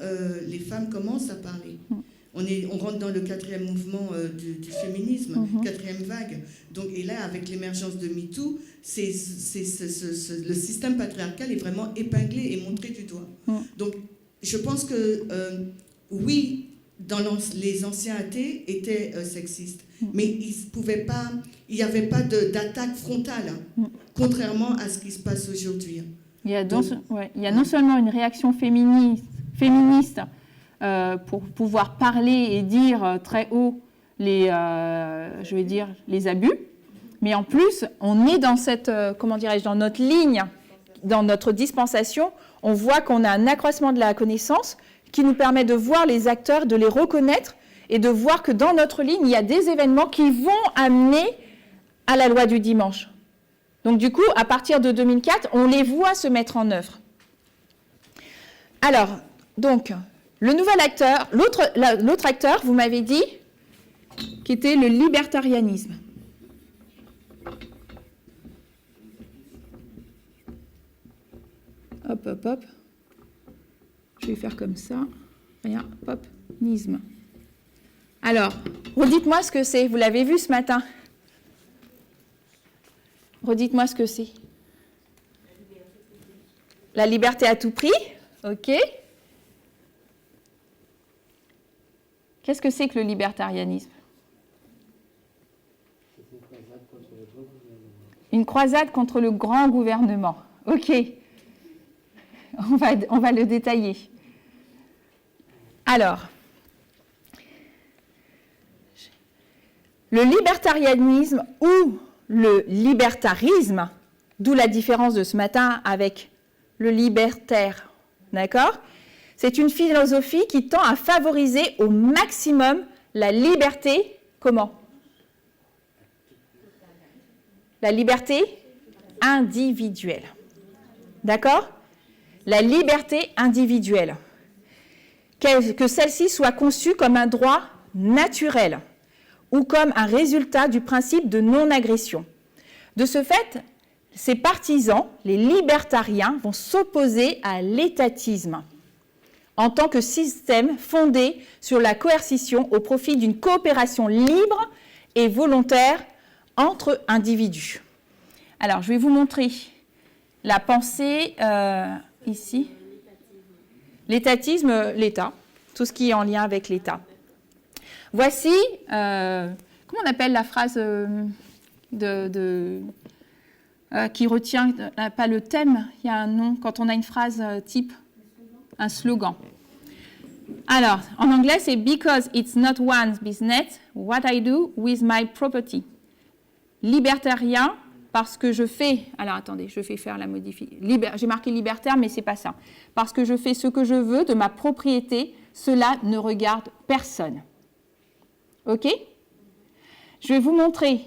les femmes commencent à parler. On rentre dans le 4e mouvement du féminisme, 4e vague. Donc, et là, avec l'émergence de MeToo, le système patriarcal est vraiment épinglé et montré du doigt. Donc, je pense que, oui, les anciens athées étaient sexistes, mais il n'y avait pas d'attaque frontale, contrairement à ce qui se passe aujourd'hui. Il y a non seulement une réaction féministe pour pouvoir parler et dire très haut les abus, mais en plus, on est dans dans notre ligne, dans notre dispensation, on voit qu'on a un accroissement de la connaissance qui nous permet de voir les acteurs, de les reconnaître et de voir que dans notre ligne, il y a des événements qui vont amener à la loi du dimanche. Donc du coup, à partir de 2004, on les voit se mettre en œuvre. Alors, donc, le nouvel acteur, l'autre acteur, vous m'avez dit, qui était le libertarianisme. Hop, hop, hop. Je vais faire comme ça. Rien, hop, nisme. Alors, redites-moi ce que c'est. Vous l'avez vu ce matin. Redites-moi ce que c'est. La liberté à tout prix. OK. Qu'est-ce que c'est que le libertarianisme? Une croisade contre le grand gouvernement. OK. On va le détailler. Alors, le libertarianisme ou le libertarisme, d'où la différence de ce matin avec le libertaire, d'accord? C'est une philosophie qui tend à favoriser au maximum la liberté, comment? La liberté individuelle, d'accord? La liberté individuelle. Que celle-ci soit conçue comme un droit naturel ou comme un résultat du principe de non-agression. De ce fait, ces partisans, les libertariens, vont s'opposer à l'étatisme en tant que système fondé sur la coercition au profit d'une coopération libre et volontaire entre individus. Alors, je vais vous montrer la pensée ici. L'étatisme, l'État, tout ce qui est en lien avec l'État. Voici, comment on appelle la phrase qui retient, pas le thème, il y a un nom, quand on a une phrase type, un slogan. Alors, en anglais, c'est « Because it's not one's business, what I do with my property ». Libertarien, parce que je fais... Alors, attendez, je vais faire la modification. J'ai marqué libertaire, mais ce n'est pas ça. Parce que je fais ce que je veux de ma propriété, cela ne regarde personne. OK? Je vais vous montrer...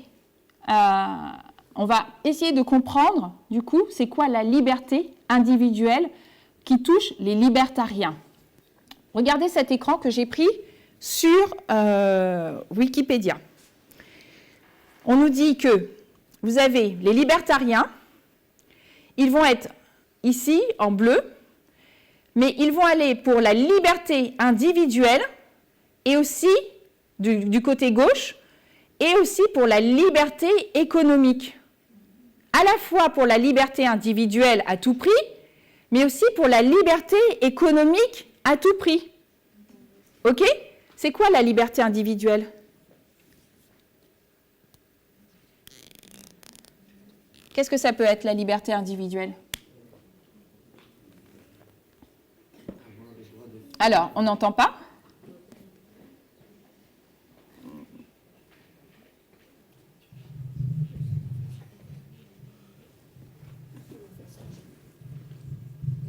on va essayer de comprendre, du coup, c'est quoi la liberté individuelle qui touche les libertariens. Regardez cet écran que j'ai pris sur Wikipédia. On nous dit que vous avez les libertariens, ils vont être ici en bleu, mais ils vont aller pour la liberté individuelle et aussi du côté gauche, et aussi pour la liberté économique. À la fois pour la liberté individuelle à tout prix, mais aussi pour la liberté économique à tout prix. OK? C'est quoi la liberté individuelle? Qu'est-ce que ça peut être, la liberté individuelle? Alors, on n'entend pas?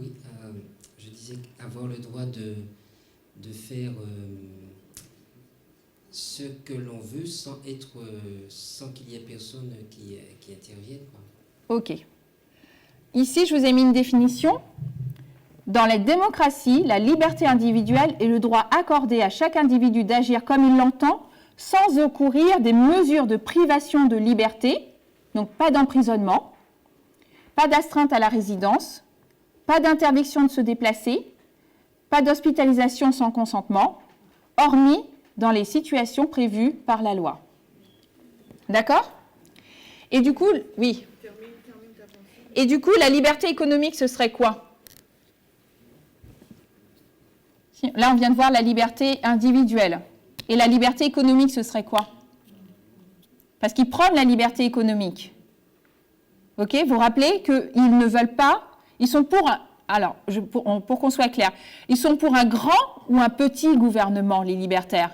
Oui, je disais avoir le droit de faire ce que l'on veut sans qu'il y ait personne qui intervienne, quoi. OK. Ici, je vous ai mis une définition. Dans la démocratie, la liberté individuelle est le droit accordé à chaque individu d'agir comme il l'entend, sans recourir des mesures de privation de liberté, donc pas d'emprisonnement, pas d'astreinte à la résidence, pas d'interdiction de se déplacer, pas d'hospitalisation sans consentement, hormis dans les situations prévues par la loi. D'accord? Et du coup, oui. Et du coup, la liberté économique, ce serait quoi? Là, on vient de voir la liberté individuelle. Et la liberté économique, ce serait quoi? Parce qu'ils prônent la liberté économique. Ok? Vous vous rappelez qu'ils ne veulent pas, ils sont pour, alors, pour qu'on soit clair, ils sont pour un grand ou un petit gouvernement, les libertaires?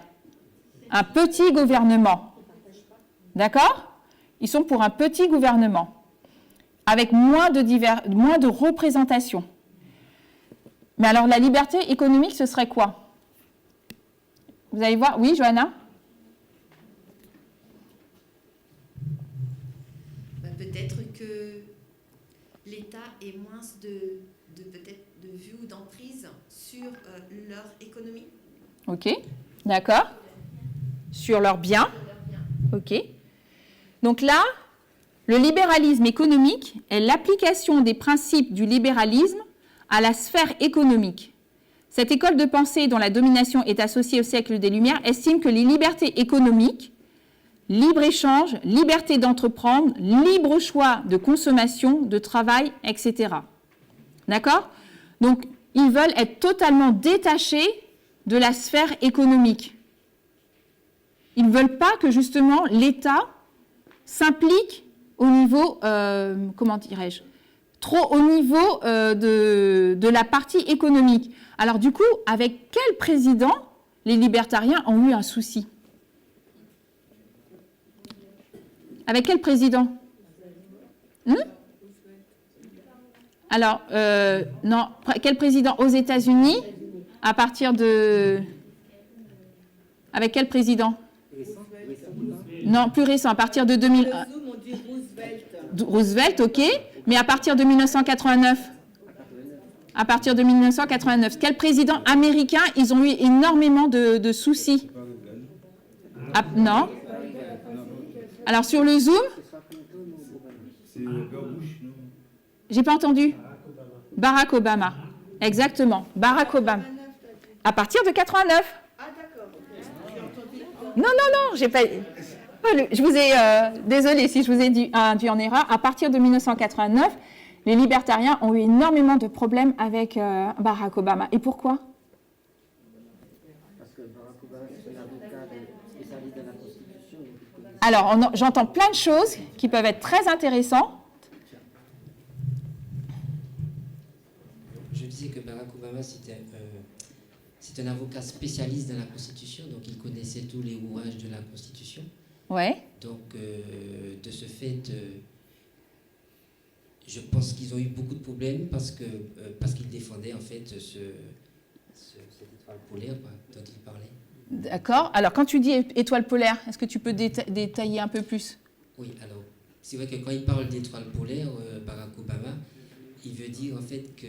Un petit gouvernement. D'accord? Ils sont pour un petit gouvernement, avec moins de représentation. Mais alors, la liberté économique, ce serait quoi? Vous allez voir. Oui, Johanna? Peut-être que l'État ait moins peut-être de vue ou d'emprise sur leur économie. Ok, d'accord. Sur leurs biens. Ok. Donc là, le libéralisme économique est l'application des principes du libéralisme à la sphère économique. Cette école de pensée dont la domination est associée au siècle des Lumières estime que les libertés économiques, libre-échange, liberté d'entreprendre, libre choix de consommation, de travail, etc. D'accord? Donc, ils veulent être totalement détachés de la sphère économique. Ils ne veulent pas que, justement, l'État s'implique au niveau, comment dirais-je, trop au niveau de la partie économique. Alors, du coup, avec quel président les libertariens ont eu un souci? Avec quel président? Alors, non, quel président aux États-Unis? À partir de... Avec quel président? Non, plus récent, à partir de 2001. Roosevelt, ok. Mais à partir de 1989? À partir de 1989. Quel président américain, ils ont eu énormément de soucis? Ah, non. Alors, sur le Zoom? J'ai pas entendu. Barack Obama. Exactement. Barack Obama. À partir de 89. Non, j'ai pas... Je vous ai... désolée si je vous ai induit en erreur. À partir de 1989, les libertariens ont eu énormément de problèmes avec Barack Obama. Et pourquoi? Parce que Barack Obama, c'est un avocat spécialiste de la Constitution. Alors, j'entends plein de choses qui peuvent être très intéressantes. Je disais que Barack Obama, c'est un avocat spécialiste dans la Constitution, donc il connaissait tous les rouages de la Constitution. Ouais. Donc, de ce fait, je pense qu'ils ont eu beaucoup de problèmes parce qu'ils défendaient en fait cette étoile polaire dont il parlait. D'accord. Alors, quand tu dis étoile polaire, est-ce que tu peux détailler un peu plus? Oui, alors, c'est vrai que quand il parle d'étoile polaire, Barack Obama, il veut dire en fait que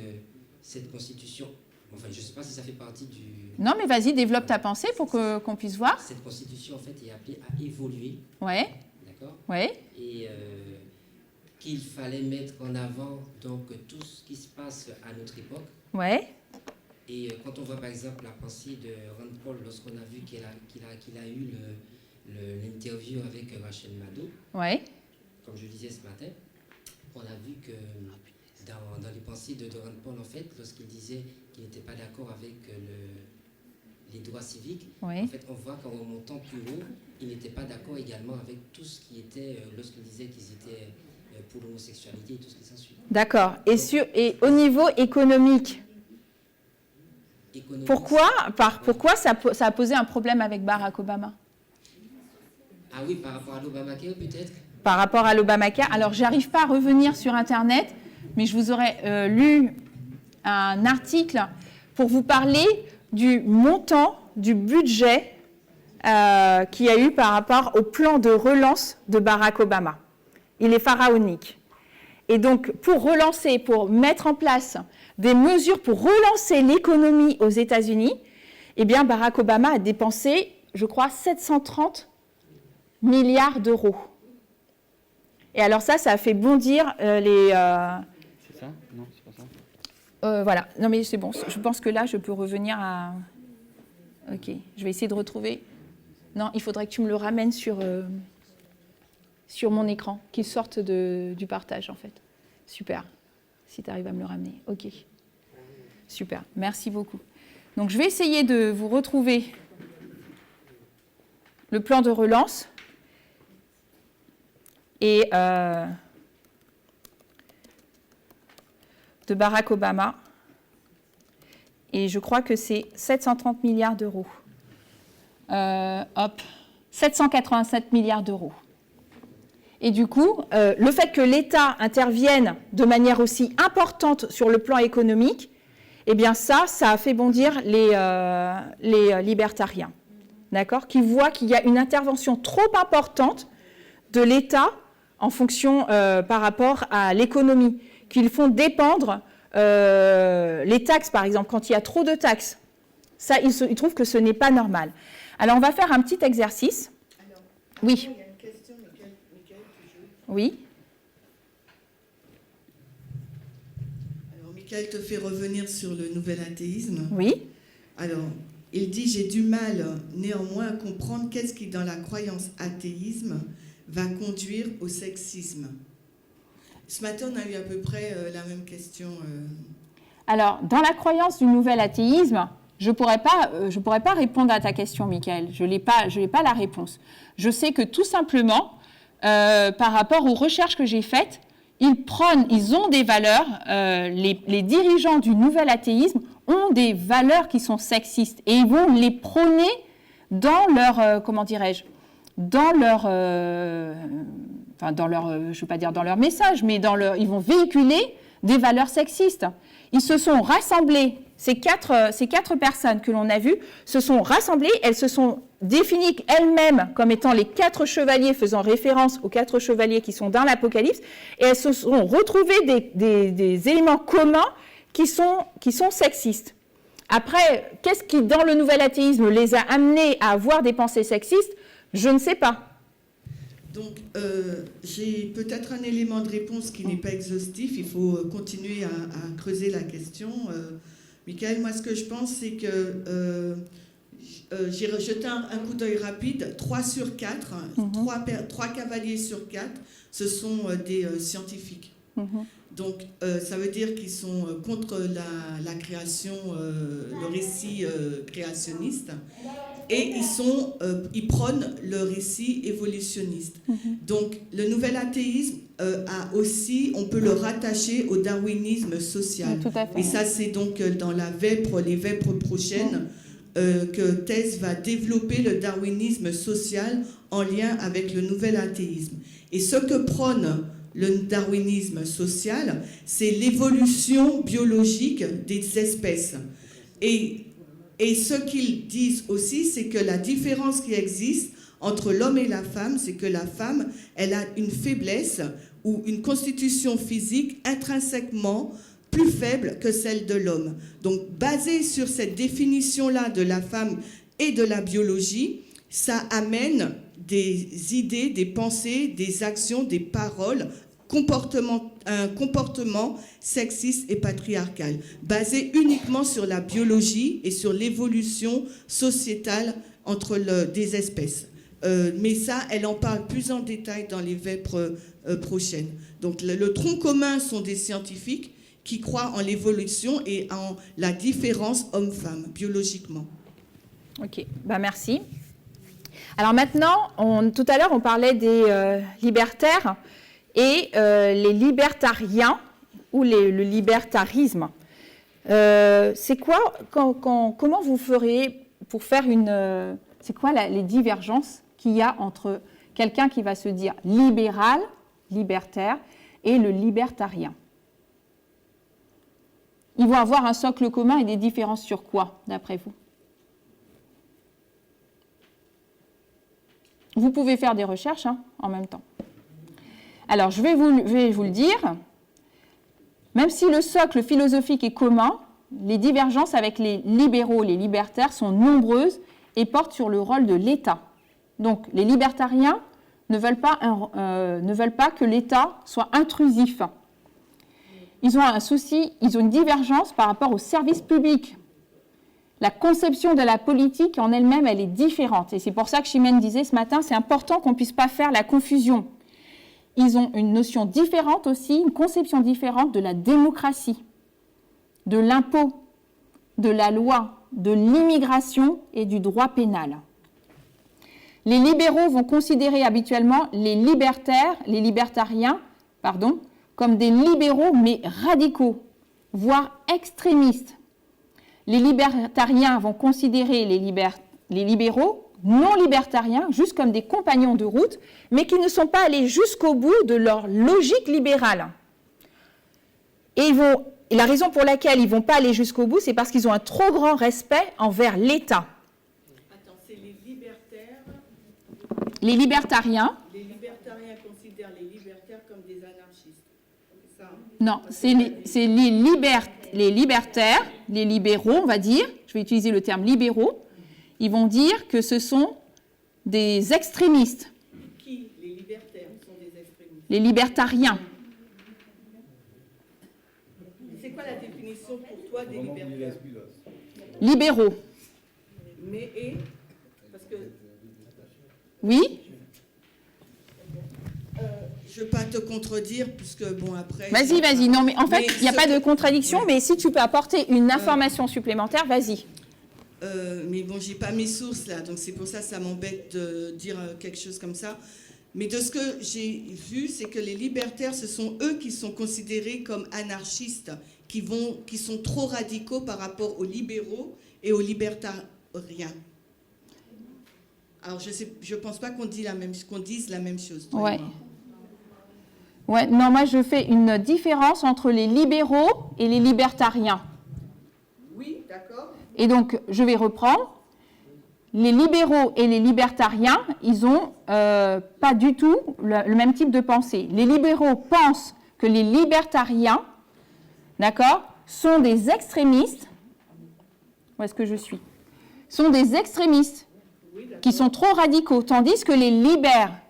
cette constitution, enfin, je ne sais pas si ça fait partie du... Non, mais vas-y, développe ta pensée pour qu'on puisse voir. Cette constitution, en fait, est appelée à évoluer. Ouais. D'accord. Ouais. Et qu'il fallait mettre en avant donc tout ce qui se passe à notre époque. Ouais. Et quand on voit par exemple la pensée de Rand Paul, lorsqu'on a vu qu'il a eu l'interview avec Rachel Maddow, ouais. Comme je le disais ce matin, on a vu que dans les pensées de Rand Paul, en fait, lorsqu'il disait qu'il n'était pas d'accord avec les droits civiques, ouais. En fait, on voit qu'en remontant plus haut, il n'était pas d'accord également avec tout ce qui était, lorsqu'il disait qu'ils étaient pour l'homosexualité et tout ce qui s'ensuit. D'accord. Et au niveau économique, pourquoi ça a posé un problème avec Barack Obama? Ah oui, par rapport à l'Obamacare peut-être? Par rapport à l'Obamacare. Alors, j'arrive pas à revenir sur Internet, mais je vous aurais lu un article pour vous parler du montant du budget qu'il y a eu par rapport au plan de relance de Barack Obama. Il est pharaonique. Et donc, pour mettre en place des mesures pour relancer l'économie aux États-Unis, eh bien, Barack Obama a dépensé, je crois, 730 milliards d'euros. Et alors ça a fait bondir les... C'est ça? Non, c'est pas ça. Voilà. Non, mais c'est bon. Je pense que là, je peux revenir à... Ok, je vais essayer de retrouver. Non, il faudrait que tu me le ramènes sur mon écran, qu'il sorte du partage, en fait. Super, si tu arrives à me le ramener. Ok, super, merci beaucoup. Donc, je vais essayer de vous retrouver le plan de relance et de Barack Obama. Et je crois que c'est 730 milliards d'euros. 787 milliards d'euros. Et du coup, le fait que l'État intervienne de manière aussi importante sur le plan économique, eh bien ça a fait bondir les libertariens, d'accord, qui voient qu'il y a une intervention trop importante de l'État en fonction par rapport à l'économie, qu'ils font dépendre les taxes, par exemple, quand il y a trop de taxes. Ça, ils trouvent que ce n'est pas normal. Alors, on va faire un petit exercice. Alors, oui. Il y a une question, Michael, toujours. Oui. Alors, Michael te fait revenir sur le nouvel athéisme. Oui. Alors, il dit « J'ai du mal néanmoins à comprendre qu'est-ce qui, dans la croyance athéisme, va conduire au sexisme. » Ce matin, on a eu à peu près la même question. Alors, dans la croyance du nouvel athéisme, je ne pourrais pas répondre à ta question, Michael. Je n'ai pas la réponse. Je sais que tout simplement, par rapport aux recherches que j'ai faites, ils ont des valeurs, les dirigeants du nouvel athéisme ont des valeurs qui sont sexistes et ils vont les prôner dans leur, comment dirais-je, dans leur, je ne vais pas dire dans leur message, mais ils vont véhiculer des valeurs sexistes. Ils se sont rassemblés, ces quatre personnes que l'on a vues se sont rassemblées, elles se sont définies elles-mêmes comme étant les 4 chevaliers, faisant référence aux 4 chevaliers qui sont dans l'Apocalypse, et elles se sont retrouvées des éléments communs qui sont sexistes. Après, qu'est-ce qui, dans le nouvel athéisme, les a amenés à avoir des pensées sexistes? Je ne sais pas. Donc, j'ai peut-être un élément de réponse qui n'est pas exhaustif. Il faut continuer à creuser la question. Michael, moi, ce que je pense, c'est que j'ai jeté un coup d'œil rapide. 3 sur 4, 3 cavaliers sur 4, ce sont des scientifiques. Donc, ça veut dire qu'ils sont contre la création, le récit créationniste. Et ils prônent le récit évolutionniste. Donc, le nouvel athéisme a aussi, on peut le rattacher au darwinisme social. Tout à fait. Et ça, c'est donc dans les vêpres prochaines que Thèse va développer le darwinisme social en lien avec le nouvel athéisme. Et ce que prône le darwinisme social, c'est l'évolution biologique des espèces. Et ce qu'ils disent aussi, c'est que la différence qui existe entre l'homme et la femme, c'est que la femme, elle a une faiblesse ou une constitution physique intrinsèquement plus faible que celle de l'homme. Donc, basé sur cette définition-là de la femme et de la biologie, ça amène des idées, des pensées, des actions, des paroles, un comportement sexiste et patriarcal, basé uniquement sur la biologie et sur l'évolution sociétale des espèces. Mais ça, elle en parle plus en détail dans les vêpres prochaines. Donc le tronc commun sont des scientifiques qui croient en l'évolution et en la différence homme-femme, biologiquement. Ok, merci. Alors maintenant, tout à l'heure, on parlait des libertaires et les libertariens ou le libertarisme. C'est quoi, comment vous feriez pour faire c'est quoi les divergences qu'il y a entre quelqu'un qui va se dire libéral, libertaire, et le libertarien? Ils vont avoir un socle commun et des différences sur quoi, d'après vous? Vous pouvez faire des recherches en même temps. Alors, je vais vous le dire. Même si le socle philosophique est commun, les divergences avec les libéraux, les libertaires sont nombreuses et portent sur le rôle de l'État. Donc, les libertariens ne veulent pas que l'État soit intrusif. Ils ont un souci, ils ont une divergence par rapport au service public. la conception de la politique en elle-même, elle est différente. Et c'est pour ça que Chimène disait ce matin, c'est important qu'on ne puisse pas faire la confusion. Ils ont une notion différente aussi, une conception différente de la démocratie, de l'impôt, de la loi, de l'immigration et du droit pénal. Les libéraux vont considérer habituellement les libertariens, comme des libéraux mais radicaux, voire extrémistes. Les libertariens vont considérer les libéraux non libertariens juste comme des compagnons de route, mais qui ne sont pas allés jusqu'au bout de leur logique libérale. Et la raison pour laquelle ils ne vont pas aller jusqu'au bout, c'est parce qu'ils ont un trop grand respect envers l'État. Attends, c'est les libertaires. Les libertariens. Les libertariens considèrent les libertaires comme des anarchistes. C'est ça, hein? Non, c'est les libertaires, les libéraux, on va dire, je vais utiliser le terme libéraux, ils vont dire que ce sont des extrémistes. Qui, les libertaires, sont des extrémistes? Les libertariens. C'est quoi la définition pour toi des libertaires? Libéraux. Mais parce que... Oui? Je ne veux pas te contredire, puisque, bon, après... Vas-y. Non, mais en fait, il n'y a pas de contradiction, mais si tu peux apporter une information supplémentaire, vas-y. Mais bon, j'ai pas mes sources, là, donc c'est pour ça que ça m'embête de dire quelque chose comme ça. Mais de ce que j'ai vu, c'est que les libertaires, ce sont eux qui sont considérés comme anarchistes, qui sont trop radicaux par rapport aux libéraux et aux libertariens. Alors, je pense pas qu'on dise la même chose. Ouais. Ouais, non, moi je fais une différence entre les libéraux et les libertariens. Oui, d'accord. Et donc, je vais reprendre. Les libéraux et les libertariens, ils n'ont pas du tout le même type de pensée. Les libéraux pensent que les libertariens, d'accord, sont des extrémistes. Où est-ce que je suis? Sont des extrémistes qui sont trop radicaux, tandis que les libertariens,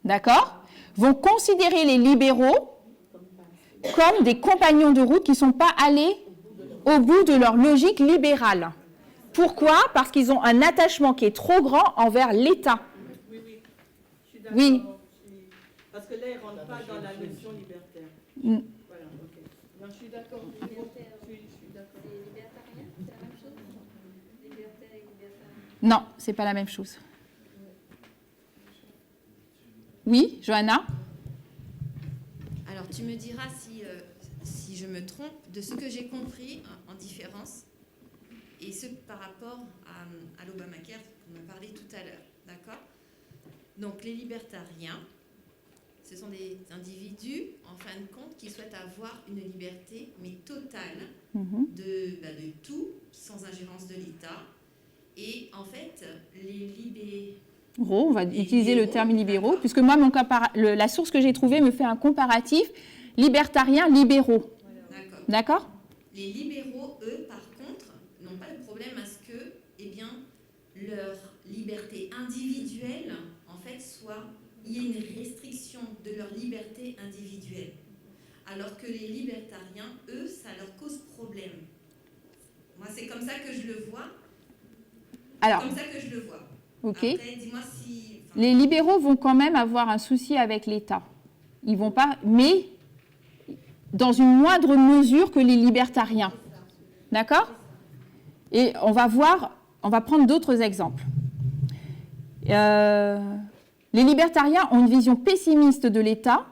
d'accord, vont considérer les libéraux comme des compagnons de route qui ne sont pas allés au bout de leur logique libérale. Pourquoi? Parce qu'ils ont un attachement qui est trop grand envers l'État. Oui, je suis d'accord. Oui. Parce que là, ils ne rentrent pas dans la notion libertaire. Voilà, ok. Non, je suis d'accord. Je suis d'accord. Les libertariens, c'est la même chose? Libertaire et libertarien. Non, ce n'est pas la même chose. Oui, Johanna? Alors, tu me diras si je me trompe de ce que j'ai compris en différence et ce par rapport à l'Obamacare qu'on a parlé tout à l'heure. D'accord? Donc, les libertariens, ce sont des individus, en fin de compte, qui souhaitent avoir une liberté, mais totale, de tout, sans ingérence de l'État. Et en fait, les libéraux... On va utiliser le terme libéraux, puisque moi, la source que j'ai trouvée me fait un comparatif libertarien-libéraux. D'accord? Les libéraux, eux, par contre, n'ont pas le problème à ce que, leur liberté individuelle, en fait, il y ait une restriction de leur liberté individuelle. Alors que les libertariens, eux, ça leur cause problème. Moi, c'est comme ça que je le vois. Alors, comme ça que je le vois. Ok. Après, dis-moi si... Les libéraux vont quand même avoir un souci avec l'État. Ils vont pas, mais dans une moindre mesure que les libertariens. D'accord? Et on va prendre d'autres exemples. Les libertariens ont une vision pessimiste de l'État.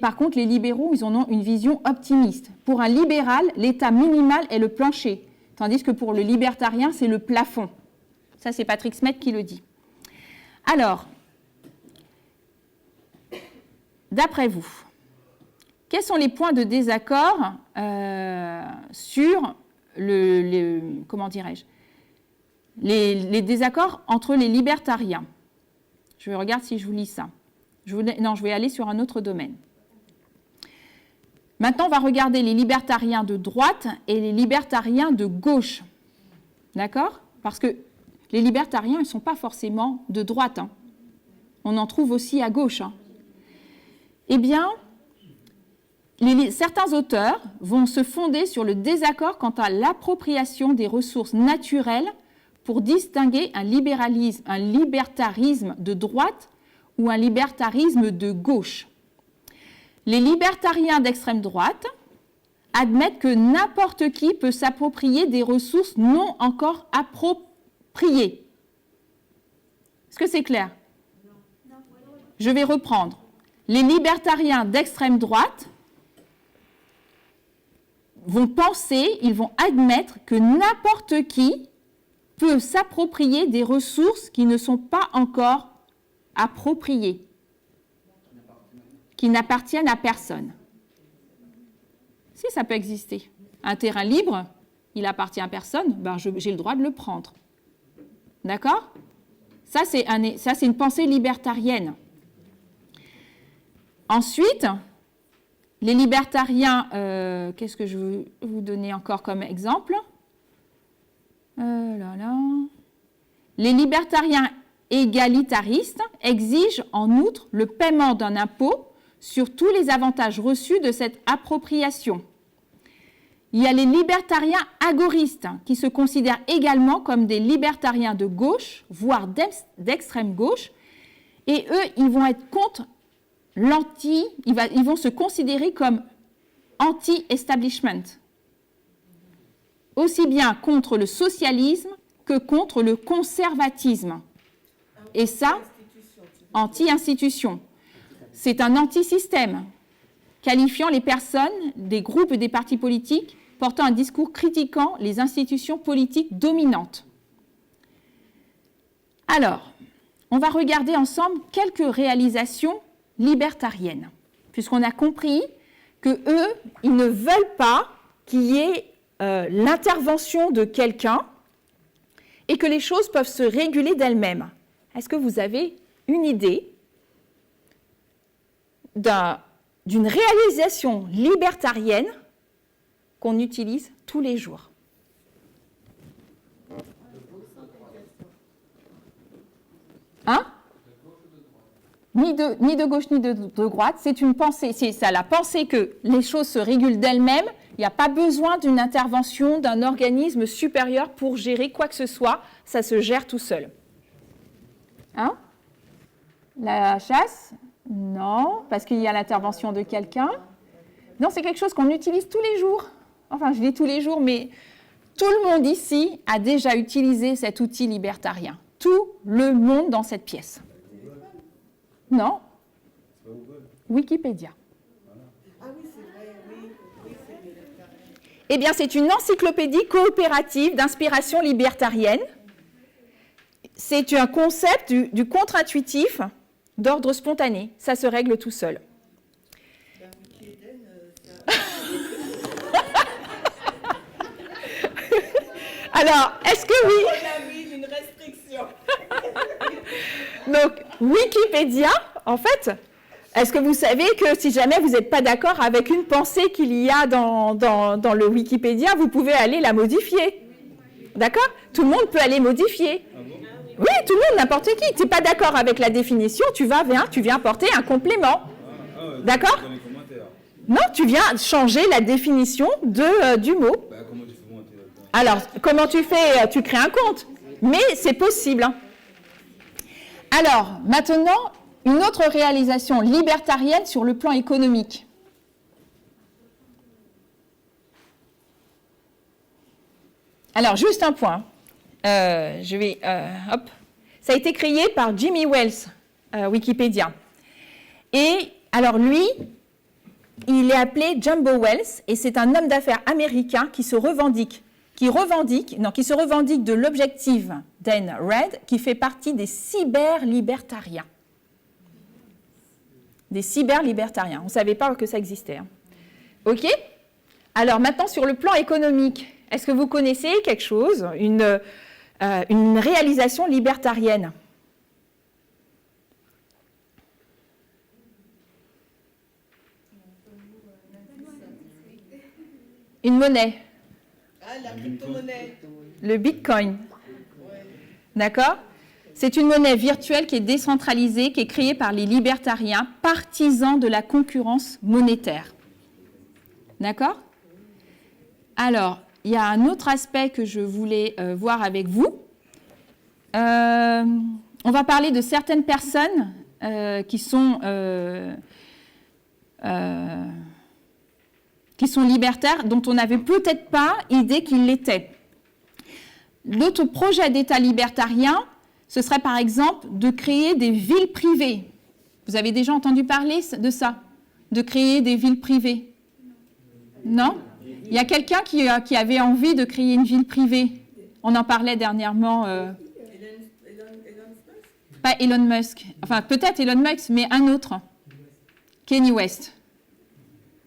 Par contre, les libéraux, ils en ont une vision optimiste. Pour un libéral, l'État minimal est le plancher, tandis que pour le libertarien, c'est le plafond. Ça, c'est Patrick Smet qui le dit. Alors, d'après vous, quels sont les points de désaccord sur comment dirais-je, les désaccords entre les libertariens? Je regarde si je vous lis ça. Je vais aller sur un autre domaine. Maintenant, on va regarder les libertariens de droite et les libertariens de gauche. D'accord? Parce que les libertariens, ils ne sont pas forcément de droite. Hein. On en trouve aussi à gauche. Hein. Eh bien, certains auteurs vont se fonder sur le désaccord quant à l'appropriation des ressources naturelles pour distinguer un libertarisme de droite ou un libertarisme de gauche. Les libertariens d'extrême droite admettent que n'importe qui peut s'approprier des ressources non encore appropriées. Est-ce que c'est clair? Je vais reprendre. Les libertariens d'extrême droite vont penser, ils vont admettre que n'importe qui peut s'approprier des ressources qui ne sont pas encore appropriées, qui n'appartiennent à personne. Si, ça peut exister. Un terrain libre, il appartient à personne, ben j'ai le droit de le prendre. D'accord? Ça, c'est une pensée libertarienne. Ensuite, les libertariens, qu'est-ce que je veux vous donner encore comme exemple? Les libertariens égalitaristes exigent en outre le paiement d'un impôt sur tous les avantages reçus de cette appropriation. Il y a les libertariens agoristes qui se considèrent également comme des libertariens de gauche, voire d'extrême gauche, et eux, ils vont être contre ils vont se considérer comme anti-establishment, aussi bien contre le socialisme que contre le conservatisme. Et ça, anti-institution. C'est un anti-système, qualifiant les personnes, des groupes et des partis politiques portant un discours critiquant les institutions politiques dominantes. Alors, on va regarder ensemble quelques réalisations libertariennes, puisqu'on a compris que eux, ils ne veulent pas qu'il y ait l'intervention de quelqu'un et que les choses peuvent se réguler d'elles-mêmes. Est-ce que vous avez une idée d'une réalisation libertarienne qu'on utilise tous les jours? Hein? Ni de gauche ni de droite, c'est une pensée, c'est ça, la pensée que les choses se régulent d'elles-mêmes, il n'y a pas besoin d'une intervention d'un organisme supérieur pour gérer quoi que ce soit, ça se gère tout seul. Hein? La chasse? Non, parce qu'il y a l'intervention de quelqu'un. Non, c'est quelque chose qu'on utilise tous les jours. Enfin, je dis tous les jours, mais tout le monde ici a déjà utilisé cet outil libertarien. Tout le monde dans cette pièce. Non. Wikipédia. Ah oui, c'est vrai, oui, c'est libertarien. Eh bien, c'est une encyclopédie coopérative d'inspiration libertarienne. C'est un concept du contre-intuitif d'ordre spontané. Ça se règle tout seul. Alors, est-ce que oui? On a mis une restriction. Donc, Wikipédia, en fait, est-ce que vous savez que si jamais vous n'êtes pas d'accord avec une pensée qu'il y a dans le Wikipédia, vous pouvez aller la modifier? D'accord? Tout le monde peut aller modifier. Oui, tout le monde, n'importe qui. Tu n'es pas d'accord avec la définition, tu viens apporter un complément. D'accord? Non, tu viens changer la définition du mot. Alors, comment tu fais? Tu crées un compte. Mais c'est possible. Alors, maintenant, une autre réalisation libertarienne sur le plan économique. Alors, juste un point. Ça a été créé par Jimmy Wales, Wikipédia. Et alors lui, il est appelé Jumbo Wales et c'est un homme d'affaires américain qui se revendique de l'objectif d'Ayn Rand, qui fait partie des cyberlibertariens. Des cyberlibertariens. On ne savait pas que ça existait. Hein. OK? Alors maintenant, sur le plan économique, est-ce que vous connaissez quelque chose, une réalisation libertarienne? Une monnaie. Ah, la crypto-monnaie. Le Bitcoin. D'accord? C'est une monnaie virtuelle qui est décentralisée, qui est créée par les libertariens, partisans de la concurrence monétaire. D'accord? Alors, il y a un autre aspect que je voulais voir avec vous. On va parler de certaines personnes qui sont libertaires, dont on n'avait peut-être pas idée qu'ils l'étaient. L'autre projet d'État libertarien, ce serait par exemple de créer des villes privées. Vous avez déjà entendu parler de ça? De créer des villes privées? Non? Il y a quelqu'un qui avait envie de créer une ville privée. On en parlait dernièrement. Pas Elon Musk. Enfin, peut-être Elon Musk, mais un autre. Kanye West.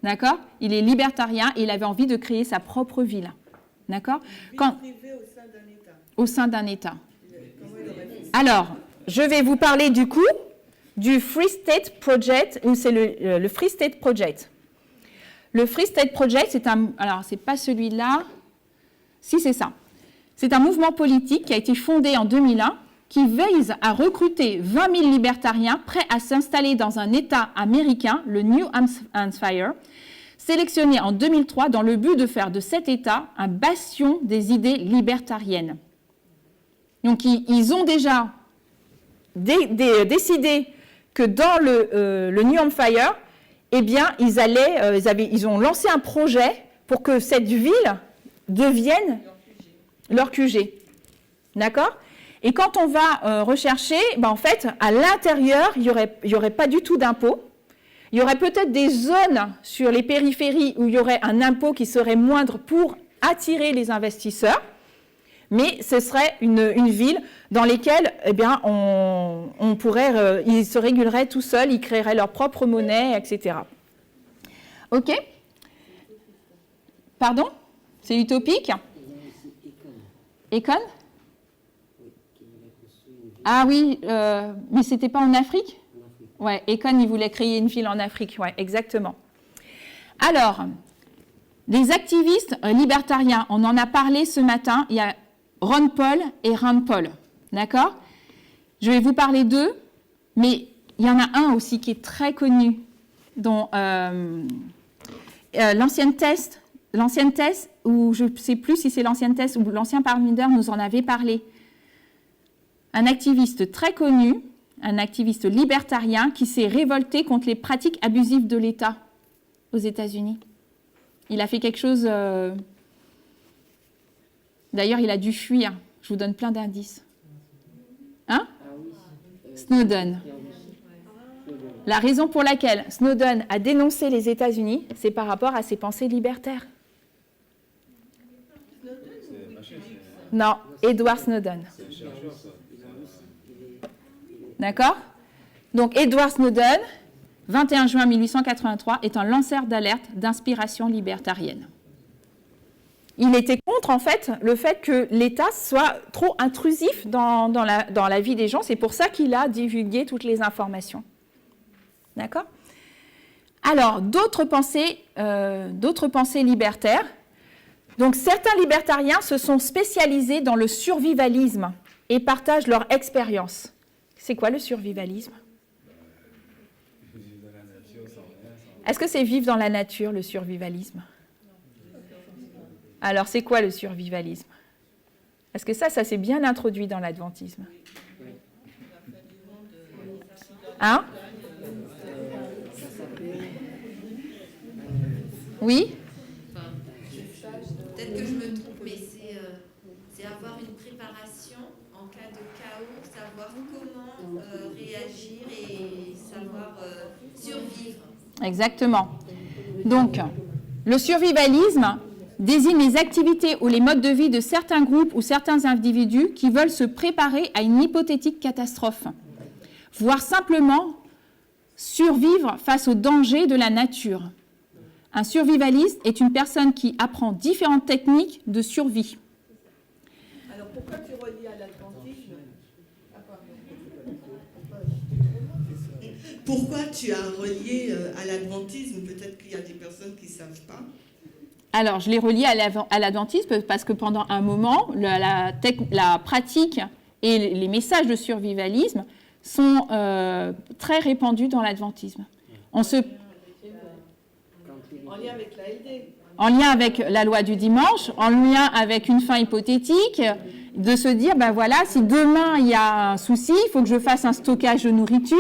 D'accord? Il est libertarien et il avait envie de créer sa propre ville. D'accord? Au sein d'un État. Alors, je vais vous parler du coup du Free State Project, ou c'est le Free State Project. Le Free State Project, c'est un... Alors, c'est pas celui-là. Si, c'est ça. C'est un mouvement politique qui a été fondé en 2001 qui vise à recruter 20 000 libertariens prêts à s'installer dans un État américain, le New Hampshire, sélectionné en 2003 dans le but de faire de cet État un bastion des idées libertariennes. Donc, ils ont déjà décidé que dans le New Hampshire, eh bien, ils ont lancé un projet pour que cette ville devienne leur QG. D'accord? Et quand on va rechercher, en fait, à l'intérieur, il n'y aurait pas du tout d'impôt. Il y aurait peut-être des zones sur les périphéries où il y aurait un impôt qui serait moindre pour attirer les investisseurs. Mais ce serait une ville dans laquelle on pourrait, ils se réguleraient tout seuls, ils créeraient leur propre monnaie, etc. OK? Pardon? C'est utopique? Econ? Ah oui, mais c'était pas en Afrique? Ouais, Econ, il voulait créer une ville en Afrique, ouais, exactement. Alors, les activistes libertariens, on en a parlé ce matin, il y a Ron Paul et Rand Paul, d'accord? Je vais vous parler d'eux, mais il y en a un aussi qui est très connu, dont l'ancienne thèse, ou je ne sais plus si c'est l'ancienne thèse ou l'ancien parlementaire nous en avait parlé. Un activiste très connu, un activiste libertarien qui s'est révolté contre les pratiques abusives de l'État aux États-Unis. Il a fait quelque chose... D'ailleurs, il a dû fuir. Je vous donne plein d'indices. Hein? Snowden. La raison pour laquelle Snowden a dénoncé les États-Unis, c'est par rapport à ses pensées libertaires. Non, Edward Snowden. D'accord? Donc, Edward Snowden, 21 juin 1883, est un lanceur d'alerte d'inspiration libertarienne. Il était contre, en fait, le fait que l'État soit trop intrusif dans la vie des gens. C'est pour ça qu'il a divulgué toutes les informations. D'accord? Alors, d'autres pensées libertaires. Donc, certains libertariens se sont spécialisés dans le survivalisme et partagent leur expérience. C'est quoi le survivalisme? Est-ce que c'est vivre dans la nature, le survivalisme? Alors, c'est quoi le survivalisme? Est-ce que ça s'est bien introduit dans l'adventisme? Hein? Oui? Peut-être que je me trompe, mais c'est avoir une préparation en cas de chaos, savoir comment réagir et savoir survivre. Exactement. Donc, le survivalisme désigne les activités ou les modes de vie de certains groupes ou certains individus qui veulent se préparer à une hypothétique catastrophe, voire simplement survivre face aux dangers de la nature. Un survivaliste est une personne qui apprend différentes techniques de survie. Alors pourquoi tu relis à l'adventisme? Pourquoi tu as relié à l'adventisme? Peut-être qu'il y a des personnes qui ne savent pas. Alors, je l'ai relié à l'adventisme parce que pendant un moment, la pratique et les messages de survivalisme sont très répandus dans l'adventisme. En lien avec la LD. En lien avec la loi du dimanche, en lien avec une fin hypothétique, de se dire, ben voilà, si demain il y a un souci, il faut que je fasse un stockage de nourriture,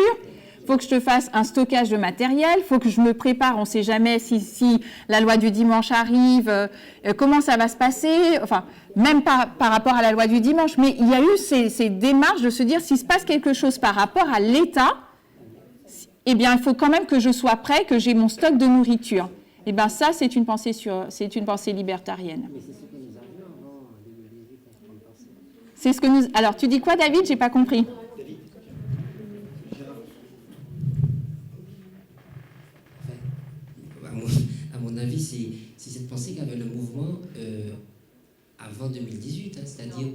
il faut que je te fasse un stockage de matériel, il faut que je me prépare, on ne sait jamais si la loi du dimanche arrive, comment ça va se passer, enfin, même par rapport à la loi du dimanche, mais il y a eu ces démarches de se dire, s'il se passe quelque chose par rapport à l'État, eh bien, il faut quand même que je sois prêt, que j'ai mon stock de nourriture. Eh bien, ça, c'est une pensée libertarienne. Mais c'est ce que nous avions avant 2018, on pensait. C'est ce que nous... Alors, tu dis quoi, David? J'ai pas compris. À mon avis, c'est cette pensée qu'avait le mouvement avant 2018, hein, c'est-à-dire...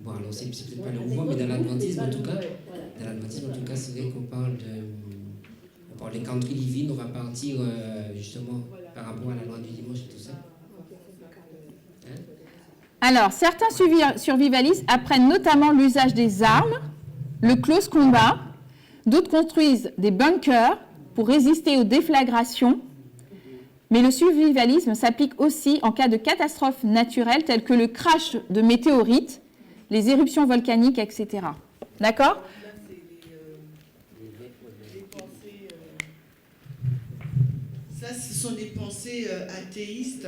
Bon, alors c'est peut-être pas le mouvement, mais dans l'adventisme en tout cas, c'est vrai qu'on parle des country living, on va partir justement par rapport à la loi du dimanche et tout ça. Hein? Alors, certains survivalistes apprennent notamment l'usage des armes, le close combat, d'autres construisent des bunkers pour résister aux déflagrations, mais le survivalisme s'applique aussi en cas de catastrophes naturelles telles que le crash de météorites, les éruptions volcaniques, etc. D'accord ? Ça, ce sont des pensées athéistes.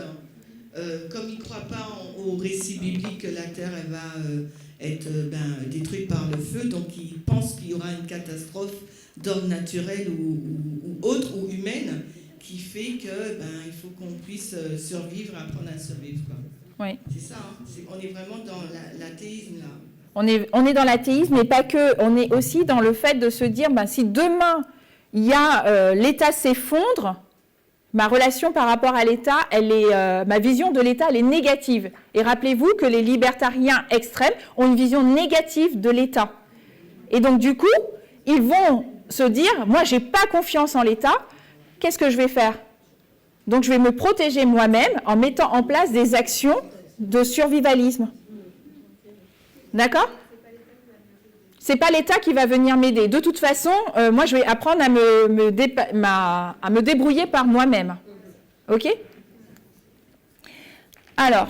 Comme ils ne croient pas au récit biblique que la Terre elle va être détruite par le feu, donc ils pensent qu'il y aura une catastrophe d'ordre naturel ou autre, ou humaine, qui fait que il faut qu'on puisse survivre, apprendre à survivre. Quoi. Oui. C'est ça, hein. On est vraiment dans l'athéisme là. On est dans l'athéisme, mais pas que. On est aussi dans le fait de se dire, si demain il y a l'État s'effondre, ma relation par rapport à l'État, ma vision de l'État, elle est négative. Et rappelez-vous que les libertariens extrêmes ont une vision négative de l'État. Et donc du coup, ils vont se dire, moi j'ai pas confiance en l'État. Qu'est-ce que je vais faire? Donc, je vais me protéger moi-même en mettant en place des actions de survivalisme. D'accord? C'est pas l'État qui va venir m'aider. De toute façon, moi, je vais apprendre à me débrouiller par moi-même. OK? Alors,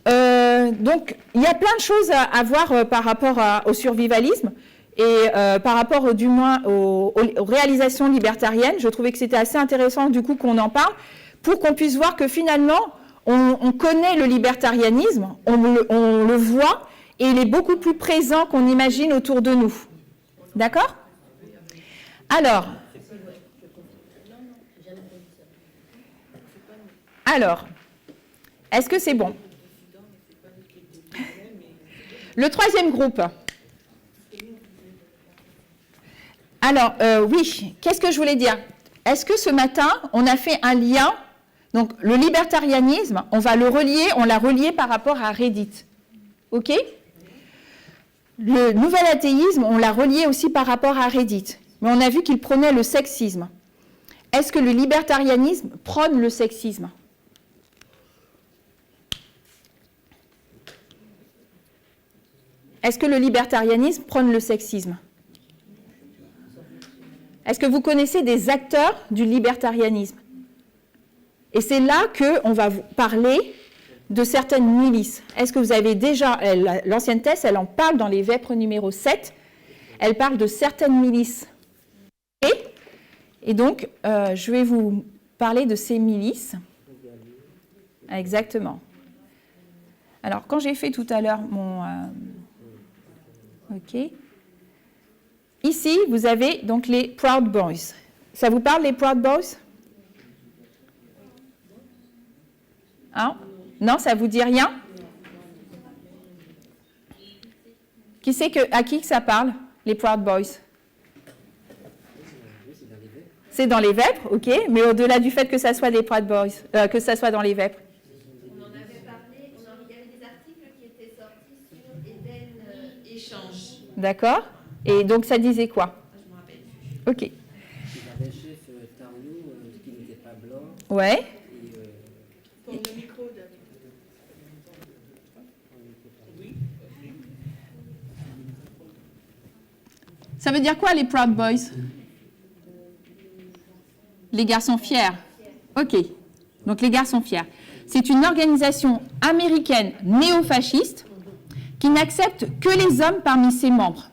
donc, il y a plein de choses à voir par rapport au survivalisme. Et par rapport du moins aux réalisations libertariennes, je trouvais que c'était assez intéressant du coup qu'on en parle, pour qu'on puisse voir que finalement, on connaît le libertarianisme, on le voit, et il est beaucoup plus présent qu'on imagine autour de nous. D'accord? Alors, est-ce que c'est bon? Le troisième groupe. Alors, oui, qu'est-ce que je voulais dire? Est-ce que ce matin, on a fait un lien? Donc, le libertarianisme, on l'a relié par rapport à Reddit. OK? Le nouvel athéisme, on l'a relié aussi par rapport à Reddit. Mais on a vu qu'il prônait le sexisme. Est-ce que le libertarianisme prône le sexisme? Est-ce que le libertarianisme prône le sexisme? Est-ce que vous connaissez des acteurs du libertarianisme? Et c'est là qu'on va vous parler de certaines milices. Est-ce que vous avez déjà... L'ancienne thèse, elle en parle dans les Vêpres numéro 7. Elle parle de certaines milices. Et donc, je vais vous parler de ces milices. Exactement. Alors, quand j'ai fait tout à l'heure mon... OK. Ici, vous avez donc les Proud Boys. Ça vous parle, les Proud Boys? Hein? Non, ça vous dit rien? À qui ça parle, les Proud Boys? C'est dans les Vêpres, ok. Mais au-delà du fait que ça soit des Proud Boys, que ça soit dans les Vêpres. On en avait parlé, il y avait des articles qui étaient sortis sur Eden Échange. D'accord. Et donc, ça disait quoi? Je ne me rappelle plus. Ok. Il avait un chef Tarnou qui n'était pas blanc. Ouais. Comme le micro de... Oui. Ça veut dire quoi, les Proud Boys? Les garçons fiers. OK. Donc, les garçons fiers. C'est une organisation américaine néo-fasciste qui n'accepte que les hommes parmi ses membres.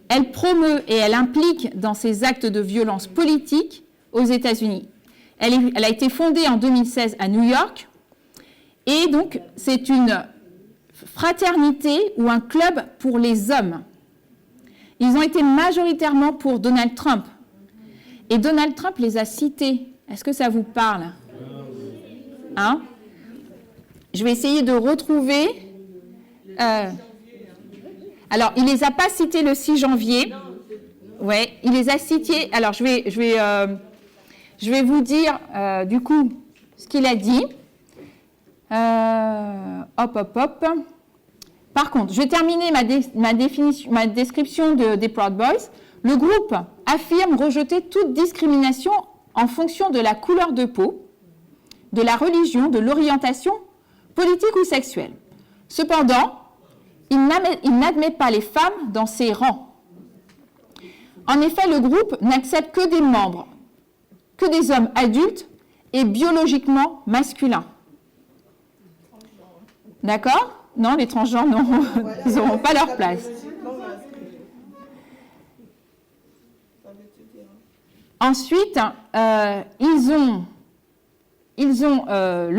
Elle promeut et elle implique dans ses actes de violence politique aux États-Unis. Elle a été fondée en 2016 à New York. Et donc, c'est une fraternité ou un club pour les hommes. Ils ont été majoritairement pour Donald Trump. Et Donald Trump les a cités. Est-ce que ça vous parle? Hein? Je vais essayer de retrouver... Alors, il ne les a pas cités le 6 janvier. Ouais, il les a cités... Alors, je vais vous dire, du coup, ce qu'il a dit. Hop. Par contre, je vais terminer ma description des Proud Boys. Le groupe affirme rejeter toute discrimination en fonction de la couleur de peau, de la religion, de l'orientation politique ou sexuelle. Cependant, il n'admet pas les femmes dans ses rangs. En effet, le groupe n'accepte que des membres, que des hommes adultes et biologiquement masculins. D'accord? Non, les transgenres, non, ils n'auront pas leur place. Ensuite, le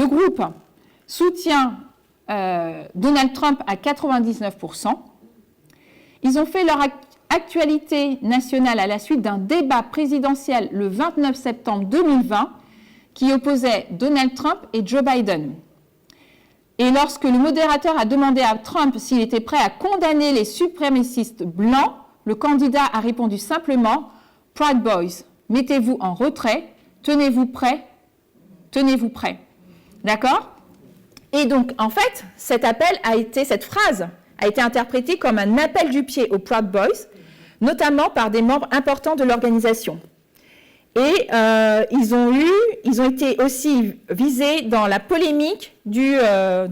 groupe soutient Donald Trump à 99%. Ils ont fait leur actualité nationale à la suite d'un débat présidentiel le 29 septembre 2020 qui opposait Donald Trump et Joe Biden. Et lorsque le modérateur a demandé à Trump s'il était prêt à condamner les suprémacistes blancs, le candidat a répondu simplement « Proud Boys, mettez-vous en retrait, tenez-vous prêts. » D'accord? Et donc, en fait, cette phrase a été interprétée comme un appel du pied aux Proud Boys, notamment par des membres importants de l'organisation. Et ils ont été aussi visés dans la polémique du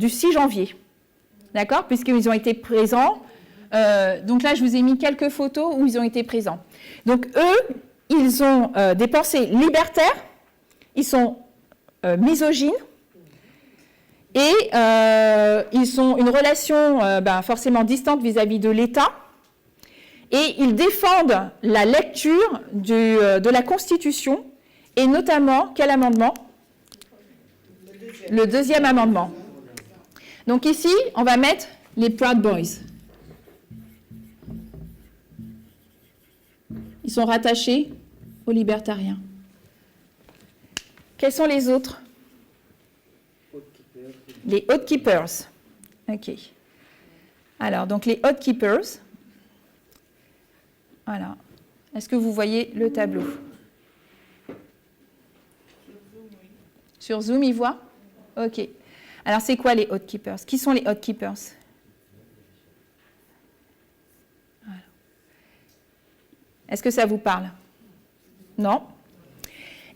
6 janvier. D'accord? Puisqu'ils ont été présents. Donc là, je vous ai mis quelques photos où ils ont été présents. Donc eux, ils ont des pensées libertaires, ils sont misogynes, et ils ont une relation forcément distante vis-à-vis de l'État. Et ils défendent la lecture de la Constitution, et notamment, quel amendement? Le deuxième amendement. Donc ici, on va mettre les Proud Boys. Ils sont rattachés aux libertariens. Quels sont les autres? Les Oath Keepers. OK. Alors, donc les Oath Keepers... Voilà. Est-ce que vous voyez le tableau? Sur Zoom, ils voient? OK. Alors, c'est quoi les Oath Keepers? Qui sont les Oath Keepers? Voilà. Est-ce que ça vous parle? Non?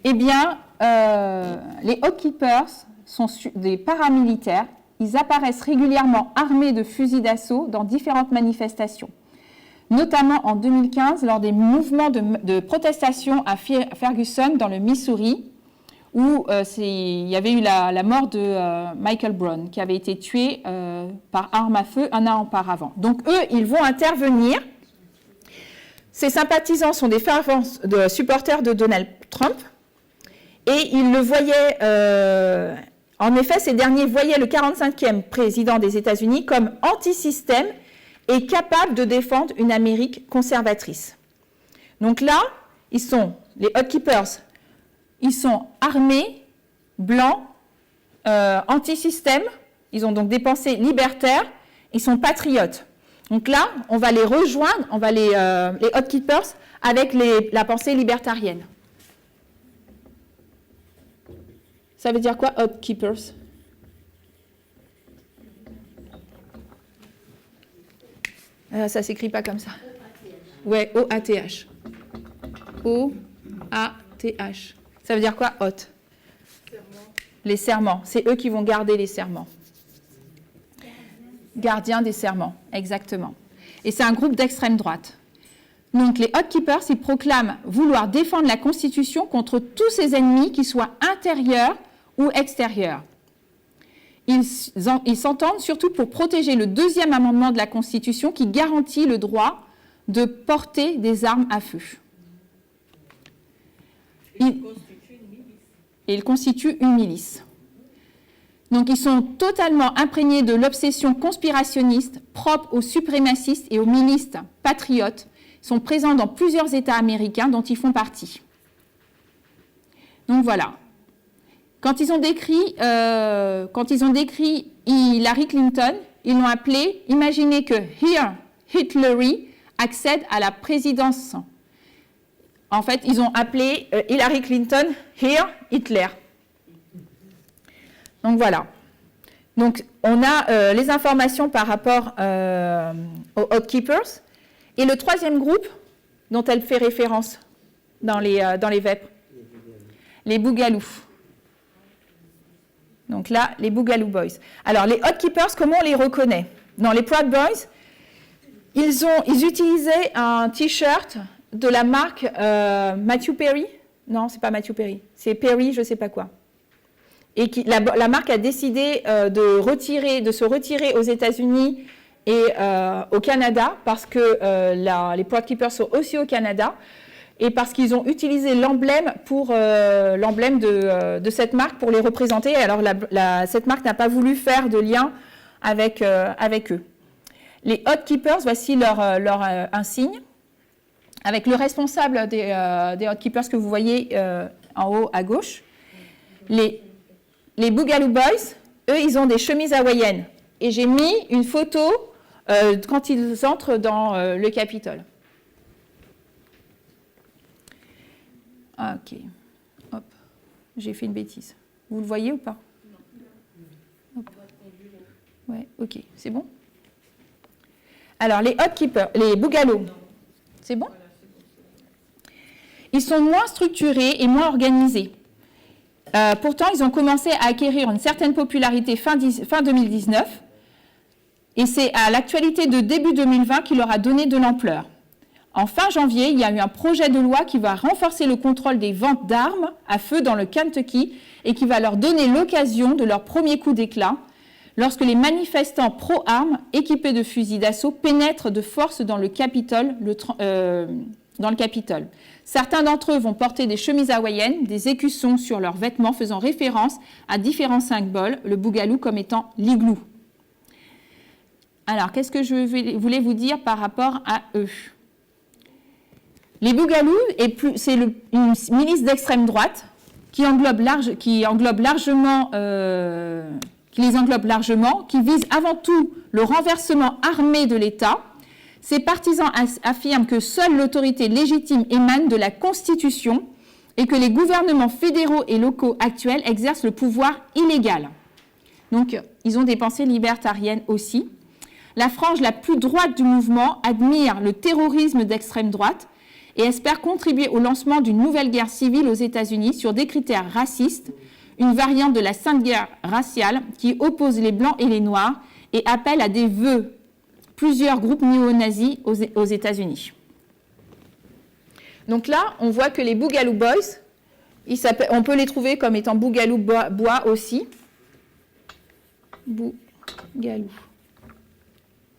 Eh bien, les Oath Keepers sont des paramilitaires. Ils apparaissent régulièrement armés de fusils d'assaut dans différentes manifestations, notamment en 2015 lors des mouvements de protestation à Ferguson, dans le Missouri, où il y avait eu la mort de Michael Brown, qui avait été tué par arme à feu un an auparavant. Donc eux, ils vont intervenir. Ces sympathisants sont des fervents supporters de Donald Trump, et ils le voyaient... en effet, ces derniers voyaient le 45e président des États-Unis comme anti-système et capable de défendre une Amérique conservatrice. Donc là, les Oath Keepers, ils sont armés, blancs, anti-système, ils ont donc des pensées libertaires, ils sont patriotes. Donc là, on va les rejoindre, les Oath Keepers, avec la pensée libertarienne. Ça veut dire quoi, Oath Keepers? Ça ne s'écrit pas comme ça. Ouais, O-A-T-H. O-A-T-H. Ça veut dire quoi, Oath? Les serments. C'est eux qui vont garder les serments. Gardiens des serments, exactement. Et c'est un groupe d'extrême droite. Donc les Oath Keepers, ils proclament vouloir défendre la Constitution contre tous ses ennemis, qu'ils soient intérieurs ou extérieurs. Ils s'entendent surtout pour protéger le deuxième amendement de la Constitution qui garantit le droit de porter des armes à feu. Ils constituent une milice. Donc ils sont totalement imprégnés de l'obsession conspirationniste propre aux suprémacistes et aux milices patriotes. Ils sont présents dans plusieurs États américains dont ils font partie. Donc voilà. Quand ils ont décrit Hillary Clinton, ils l'ont appelé, imaginez que Here Hitlery accède à la présidence. En fait, ils ont appelé Hillary Clinton Here Hitler. Donc voilà. Donc on a les informations par rapport aux Oath Keepers. Et le troisième groupe dont elle fait référence dans les vêpres, les Boogaloo. Donc là, les Boogaloo Boys. Alors, les Oath Keepers, comment on les reconnaît? Dans les Proud Boys, ils utilisaient un T-shirt de la marque Matthew Perry. Non, c'est pas Matthew Perry. C'est Perry, je ne sais pas quoi. Et la marque a décidé de se retirer aux États-Unis et au Canada, parce que les Proud Keepers sont aussi au Canada, et parce qu'ils ont utilisé l'emblème de cette marque pour les représenter. Alors cette marque n'a pas voulu faire de lien avec eux. Les Oath Keepers, voici leur insigne, avec le responsable des Oath Keepers que vous voyez en haut à gauche. Les Boogaloo Boys, eux, ils ont des chemises hawaïennes. Et j'ai mis une photo quand ils entrent dans le Capitole. Ah, ok. Hop. J'ai fait une bêtise. Vous le voyez ou pas? Non. Ouais, ok. C'est bon? Alors, les Oath Keepers, les Boogaloo, c'est bon? Ils sont moins structurés et moins organisés. Pourtant, ils ont commencé à acquérir une certaine popularité fin 2019. Et c'est à l'actualité de début 2020 qui leur a donné de l'ampleur. En fin janvier, il y a eu un projet de loi qui va renforcer le contrôle des ventes d'armes à feu dans le Kentucky et qui va leur donner l'occasion de leur premier coup d'éclat lorsque les manifestants pro-armes équipés de fusils d'assaut pénètrent de force dans le Capitole. Certains d'entre eux vont porter des chemises hawaïennes, des écussons sur leurs vêtements faisant référence à différents symboles, le boogaloo comme étant l'igloo. Alors, qu'est-ce que je voulais vous dire par rapport à eux? Les Boogaloo, c'est une milice d'extrême droite qui les englobe largement, qui vise avant tout le renversement armé de l'État. Ces partisans affirment que seule l'autorité légitime émane de la Constitution et que les gouvernements fédéraux et locaux actuels exercent le pouvoir illégal. Donc, ils ont des pensées libertariennes aussi. La frange la plus droite du mouvement admire le terrorisme d'extrême droite et espère contribuer au lancement d'une nouvelle guerre civile aux États-Unis sur des critères racistes, une variante de la Sainte Guerre raciale qui oppose les Blancs et les Noirs et appelle à des vœux plusieurs groupes néo-nazis aux États-Unis. Donc là, on voit que les Boogaloo Boys, on peut les trouver comme étant Boogaloo Bois aussi. Boogaloo.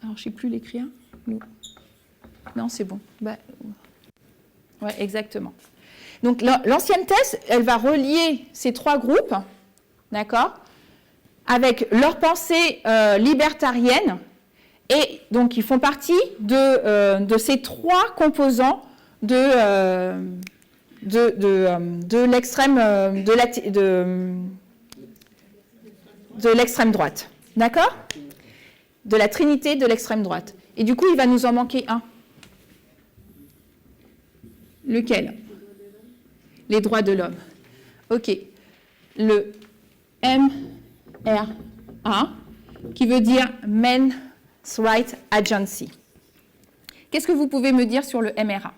Alors, je ne sais plus l'écrire. Non, c'est bon. Ouais, exactement. Donc, l'ancienne thèse, elle va relier ces trois groupes, d'accord, avec leur pensée libertarienne. Et donc, ils font partie de ces trois composants de l'extrême droite. D'accord? De la trinité de l'extrême droite. Et du coup, il va nous en manquer un. Lequel? Les droits de l'homme. OK. Le MRA, qui veut dire Men's Rights Agency. Qu'est-ce que vous pouvez me dire sur le MRA?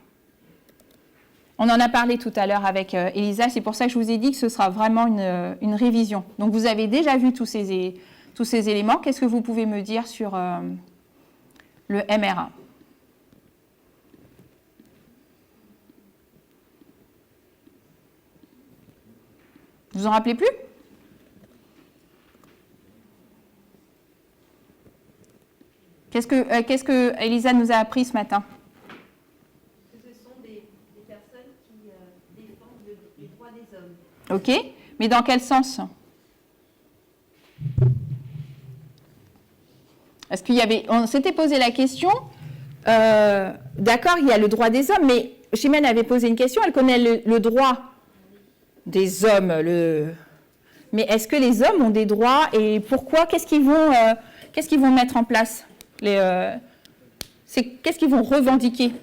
On en a parlé tout à l'heure avec Elisa, c'est pour ça que je vous ai dit que ce sera vraiment une révision. Donc, vous avez déjà vu tous ces éléments. Qu'est-ce que vous pouvez me dire sur le MRA? Vous en rappelez plus? Qu'est-ce que Elisa nous a appris ce matin? Ce sont des personnes qui défendent les droits des hommes. Ok, mais dans quel sens? Parce qu'il y avait, on s'était posé la question, d'accord, il y a le droit des hommes, mais Chimène avait posé une question, elle connaît le droit des hommes, mais est-ce que les hommes ont des droits et pourquoi? Qu'est-ce qu'ils vont mettre en place? Qu'est-ce qu'ils vont revendiquer?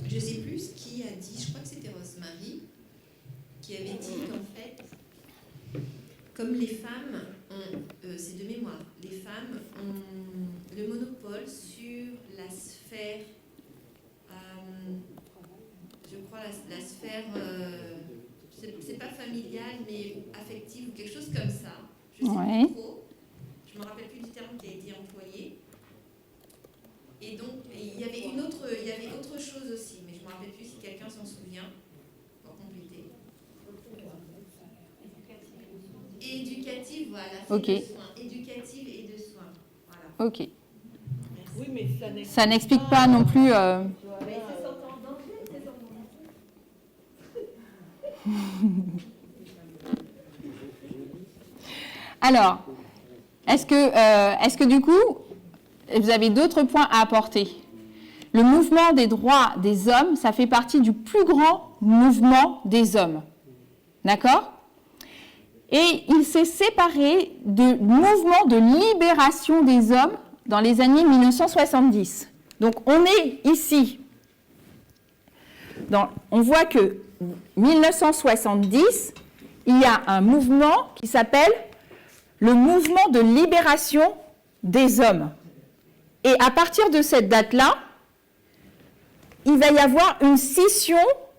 Je ne sais plus qui a dit, je crois que c'était Rosemary, qui avait dit qu'en fait, comme les femmes ont, c'est de mémoire, les femmes ont le monopole sur la sphère, je crois la sphère, c'est pas familiale, mais affective ou quelque chose comme ça. Je ne sais Ouais. plus trop. Je ne me rappelle plus du terme qui a été employé. Et donc, il y avait autre chose aussi, mais je ne me rappelle plus si quelqu'un s'en souvient, pour compléter. Éducative, voilà. Ok. De soins. Éducative et de soins. Voilà. Ok. Oui, mais Ça n'explique pas non plus... Mais c'est sans danger, c'est sans danger. Alors, est-ce que du coup, vous avez d'autres points à apporter? Le mouvement des droits des hommes, ça fait partie du plus grand mouvement des hommes. D'accord? Et il s'est séparé du mouvement de libération des hommes dans les années 1970. Donc, on est ici. On voit que 1970, il y a un mouvement qui s'appelle le mouvement de libération des hommes. Et à partir de cette date-là, il va y avoir une scission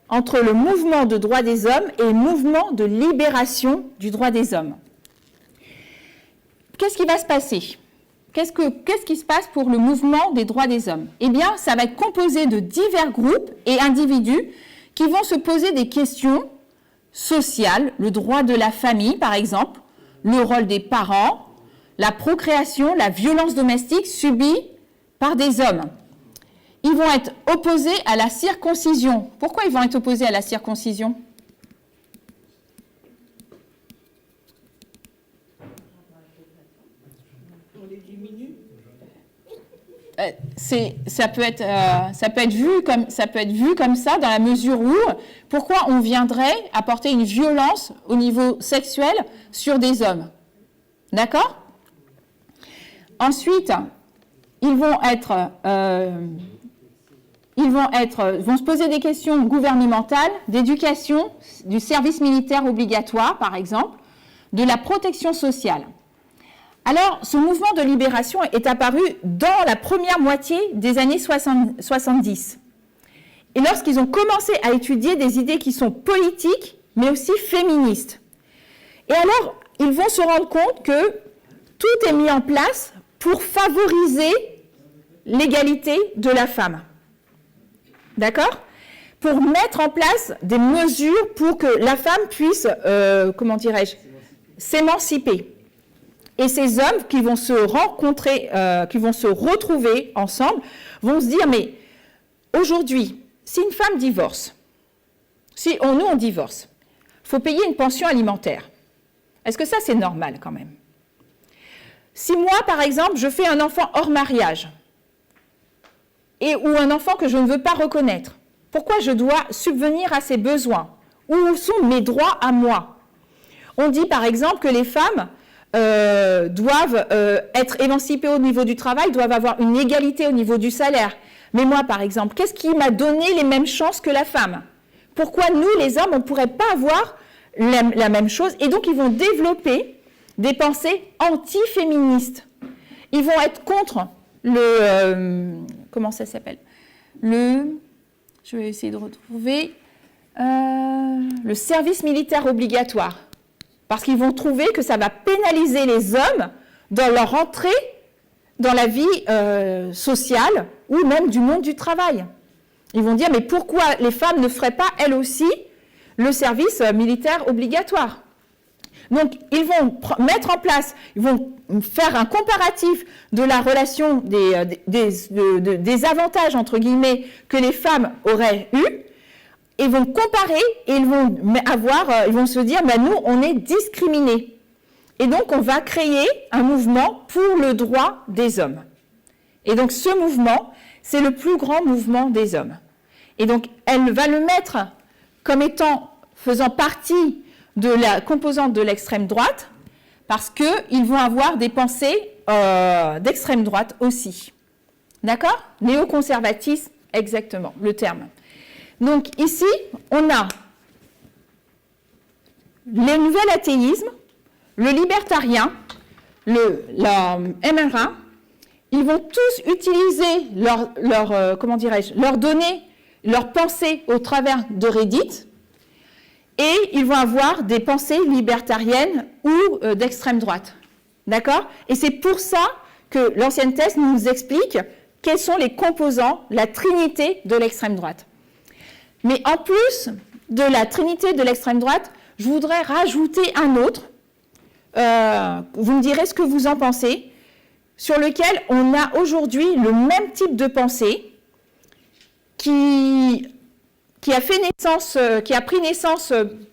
entre le mouvement de droit des hommes et le mouvement de libération du droit des hommes. Qu'est-ce qui va se passer? Qu'est-ce qui se passe pour le mouvement des droits des hommes? Eh bien, ça va être composé de divers groupes et individus qui vont se poser des questions sociales, le droit de la famille, par exemple, le rôle des parents, la procréation, la violence domestique subie par des hommes. Ils vont être opposés à la circoncision. Pourquoi ils vont être opposés à la circoncision? On les diminue. Ça peut être vu comme ça dans la mesure où pourquoi on viendrait apporter une violence au niveau sexuel sur des hommes. D'accord? Ensuite, ils vont se poser des questions gouvernementales, d'éducation, du service militaire obligatoire, par exemple, de la protection sociale. Alors, ce mouvement de libération est apparu dans la première moitié des années 70. Et lorsqu'ils ont commencé à étudier des idées qui sont politiques, mais aussi féministes. Et alors, ils vont se rendre compte que tout est mis en place pour favoriser l'égalité de la femme. D'accord? Pour mettre en place des mesures pour que la femme puisse, s'émanciper. Et ces hommes qui vont se rencontrer, qui vont se retrouver ensemble, vont se dire, mais aujourd'hui, si une femme divorce, nous on divorce, il faut payer une pension alimentaire. Est-ce que ça c'est normal quand même? Si moi, par exemple, je fais un enfant hors mariage, ou un enfant que je ne veux pas reconnaître, pourquoi je dois subvenir à ses besoins? Où sont mes droits à moi? On dit par exemple que les femmes doivent être émancipées au niveau du travail, doivent avoir une égalité au niveau du salaire. Mais moi, par exemple, qu'est-ce qui m'a donné les mêmes chances que la femme? Pourquoi nous, les hommes, on ne pourrait pas avoir la même chose? Et donc, ils vont développer des pensées anti-féministes. Ils vont être contre comment ça s'appelle? Je vais essayer de retrouver le service militaire obligatoire. Parce qu'ils vont trouver que ça va pénaliser les hommes dans leur entrée dans la vie sociale ou même du monde du travail. Ils vont dire, mais pourquoi les femmes ne feraient pas, elles aussi, le service militaire obligatoire. Donc, ils vont mettre en place, ils vont faire un comparatif de la relation des avantages, entre guillemets, que les femmes auraient eu, et vont comparer, et ils vont se dire, ben, nous, on est discriminés. Et donc, on va créer un mouvement pour le droit des hommes. Et donc, ce mouvement, c'est le plus grand mouvement des hommes. Et donc, elle va le mettre comme étant, faisant partie de la composante de l'extrême droite, parce qu'ils vont avoir des pensées d'extrême droite aussi. D'accord? Néoconservatisme, exactement, le terme. Donc ici, on a le nouvel athéisme, le libertarien, la MRA. Ils vont tous utiliser leurs données, leurs pensées au travers de Reddit, et ils vont avoir des pensées libertariennes ou d'extrême droite. D'accord? Et c'est pour ça que l'ancienne thèse nous explique quels sont les composants, la trinité de l'extrême droite. Mais en plus de la trinité de l'extrême droite, je voudrais rajouter un autre. Vous me direz ce que vous en pensez, sur lequel on a aujourd'hui le même type de pensée qui a pris naissance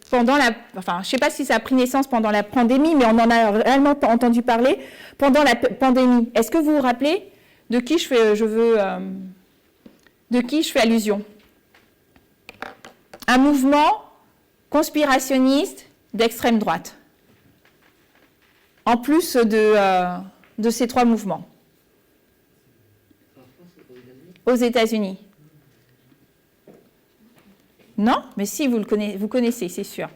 pendant la... Enfin, je ne sais pas si ça a pris naissance pendant la pandémie, mais on en a réellement entendu parler pendant la pandémie. Est-ce que vous vous rappelez de qui je fais allusion? Un mouvement conspirationniste d'extrême droite, en plus de ces trois mouvements. Aux États-Unis. Non? Mais si, vous connaissez, c'est sûr.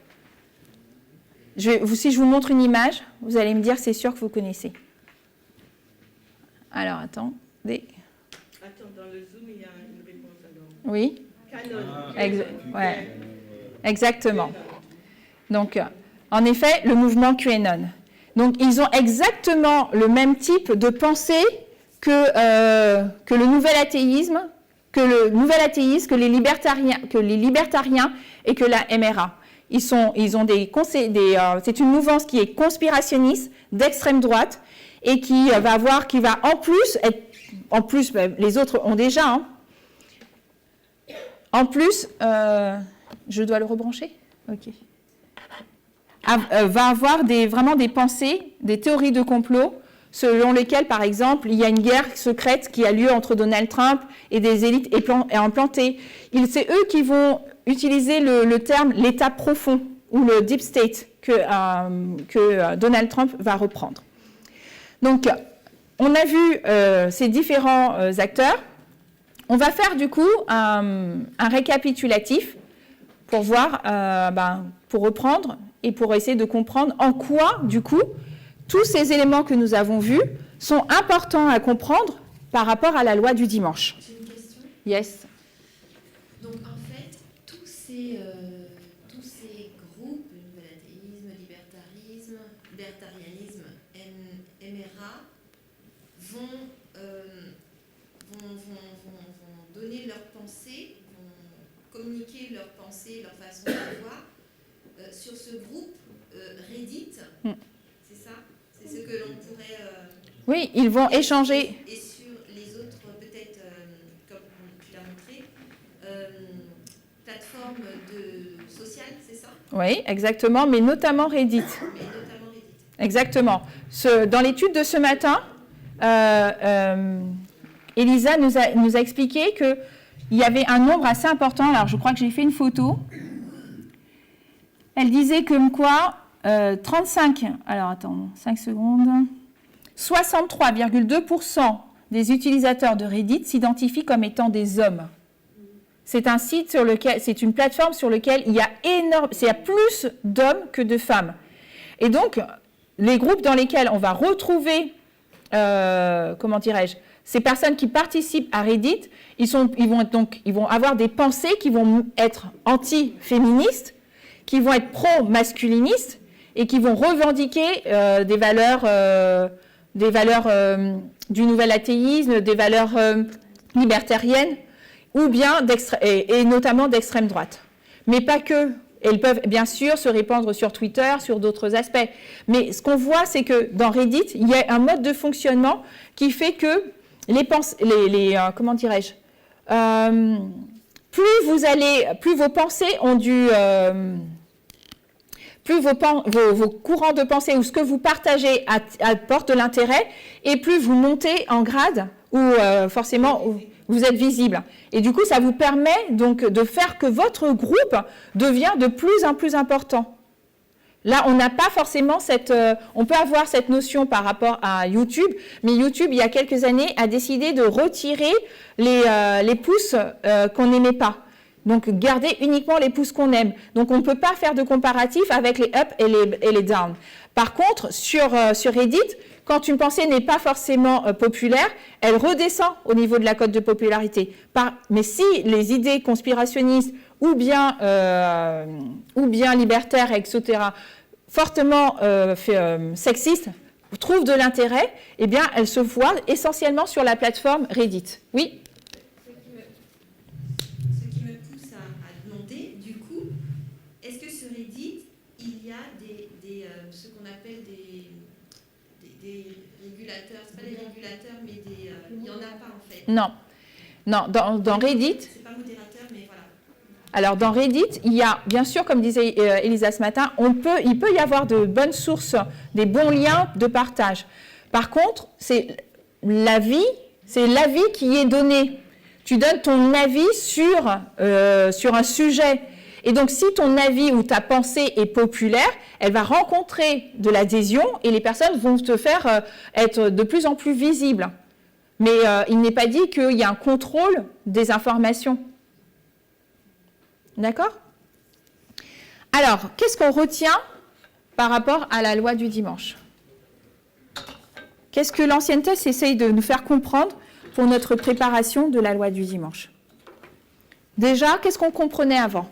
Si je vous montre une image, vous allez me dire, c'est sûr que vous connaissez. Alors, attendez. Attends, dans le Zoom, il y a une réponse alors. Oui? Canon. Ouais. Exactement. Donc, en effet, le mouvement QAnon. Donc, ils ont exactement le même type de pensée que le nouvel athéisme, que les libertariens et que la MRA. C'est une mouvance qui est conspirationniste d'extrême droite et qui va en plus, les autres ont déjà, hein. En plus, je dois le rebrancher? Ok. Va avoir vraiment des pensées, des théories de complot, selon lesquelles, par exemple, il y a une guerre secrète qui a lieu entre Donald Trump et des élites implantées. C'est eux qui vont utiliser le terme l'État profond ou le deep state que Donald Trump va reprendre. Donc, on a vu ces différents acteurs. On va faire du coup un récapitulatif pour voir, pour reprendre et pour essayer de comprendre en quoi, du coup, tous ces éléments que nous avons vus sont importants à comprendre par rapport à la loi du dimanche. J'ai une question. Yes. Donc en fait, tous ces groupes, le nouvel athéisme, libertarianisme, MRA, vont donner leurs pensées, vont communiquer leurs pensées, leur façon de voir sur ce groupe Reddit. C'est ça? C'est ce que l'on pourrait... Oui, ils vont échanger. Et sur les autres, peut-être, comme tu l'as montré, plateformes sociales, c'est ça? Oui, exactement, mais notamment Reddit. Exactement. Dans l'étude de ce matin, Elisa nous a expliqué qu'il y avait un nombre assez important. Alors, je crois que j'ai fait une photo. Elle disait comme quoi 35... Alors, attends, 5 secondes. 63,2% des utilisateurs de Reddit s'identifient comme étant des hommes. C'est un site sur lequel... C'est une plateforme sur laquelle il y a plus d'hommes que de femmes. Et donc, les groupes dans lesquels on va retrouver... ces personnes qui participent à Reddit, ils vont avoir des pensées qui vont être anti-féministes, qui vont être pro-masculinistes et qui vont revendiquer des valeurs du nouvel athéisme, des valeurs libertariennes, ou bien et notamment d'extrême droite. Mais pas que. Et ils peuvent bien sûr se répandre sur Twitter, sur d'autres aspects. Mais ce qu'on voit, c'est que dans Reddit, il y a un mode de fonctionnement qui fait que comment dirais-je, plus vos pensées ont plus vos courants de pensée ou ce que vous partagez apporte de l'intérêt, et plus vous montez en grade ou forcément vous êtes visible. Et du coup, ça vous permet donc de faire que votre groupe devient de plus en plus important. Là, on n'a pas forcément on peut avoir cette notion par rapport à YouTube, mais YouTube, il y a quelques années, a décidé de retirer les pouces qu'on n'aimait pas. Donc, garder uniquement les pouces qu'on aime. Donc, on ne peut pas faire de comparatif avec les up et les down. Par contre, sur Reddit, quand une pensée n'est pas forcément populaire, elle redescend au niveau de la cote de popularité. Mais si les idées conspirationnistes ou bien libertaires, etc., fortement sexistes, trouvent de l'intérêt, eh bien, elles se voient essentiellement sur la plateforme Reddit. Oui ? Ce qui me pousse à demander, du coup, est-ce que sur Reddit, il y a ce qu'on appelle des régulateurs, c'est pas des régulateurs, mais il n'y en a pas en fait. Non, dans Reddit... C'est pas modérateur, mais voilà. Alors, dans Reddit, il y a, bien sûr, comme disait Elisa ce matin, il peut y avoir de bonnes sources, des bons liens de partage. Par contre, c'est l'avis qui est donné. Tu donnes ton avis sur un sujet. Et donc, si ton avis ou ta pensée est populaire, elle va rencontrer de l'adhésion et les personnes vont te faire être de plus en plus visibles. Mais il n'est pas dit qu'il y a un contrôle des informations. D'accord ? Alors, qu'est-ce qu'on retient par rapport à la loi du dimanche ? Qu'est-ce que l'ancienne thèse essaye de nous faire comprendre pour notre préparation de la loi du dimanche ? Déjà, qu'est-ce qu'on comprenait avant ?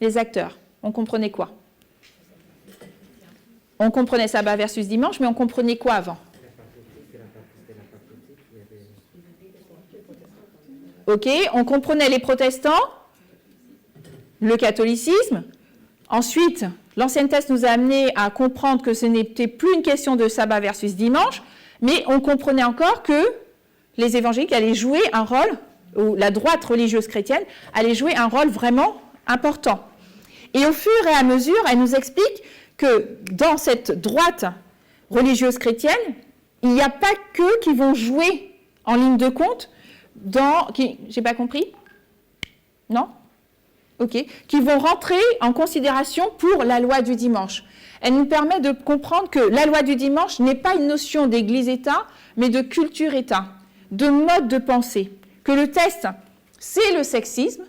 Les acteurs, on comprenait quoi ? On comprenait sabbat versus dimanche, mais on comprenait quoi avant ? Ok, on comprenait les protestants, le catholicisme. Ensuite, l'ancienne thèse nous a amené à comprendre que ce n'était plus une question de sabbat versus dimanche, mais on comprenait encore que les évangéliques allaient jouer un rôle, ou la droite religieuse chrétienne allait jouer un rôle vraiment important. Et au fur et à mesure, elle nous explique que dans cette droite religieuse chrétienne, il n'y a pas qu'eux qui vont jouer en ligne de compte j'ai pas compris ? Non ? Ok. Qui vont rentrer en considération pour la loi du dimanche. Elle nous permet de comprendre que la loi du dimanche n'est pas une notion d'église-État, mais de culture-État, de mode de pensée. Que le test, c'est le sexisme.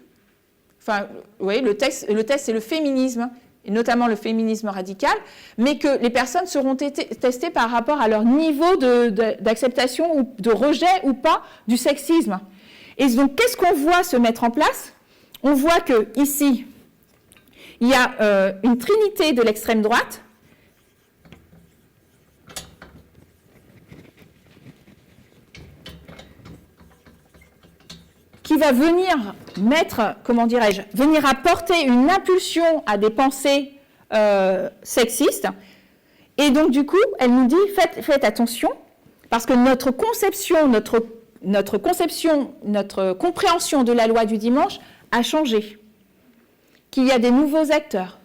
Enfin, oui, le test, c'est le féminisme, et notamment le féminisme radical, mais que les personnes seront testées par rapport à leur niveau d'acceptation ou de rejet ou pas du sexisme. Et donc, qu'est-ce qu'on voit se mettre en place ? On voit qu'ici, il y a une trinité de l'extrême droite, qui va venir venir apporter une impulsion à des pensées sexistes. Et donc, du coup, elle nous dit, faites attention, parce que notre compréhension de la loi du dimanche a changé. Qu'il y a des nouveaux acteurs,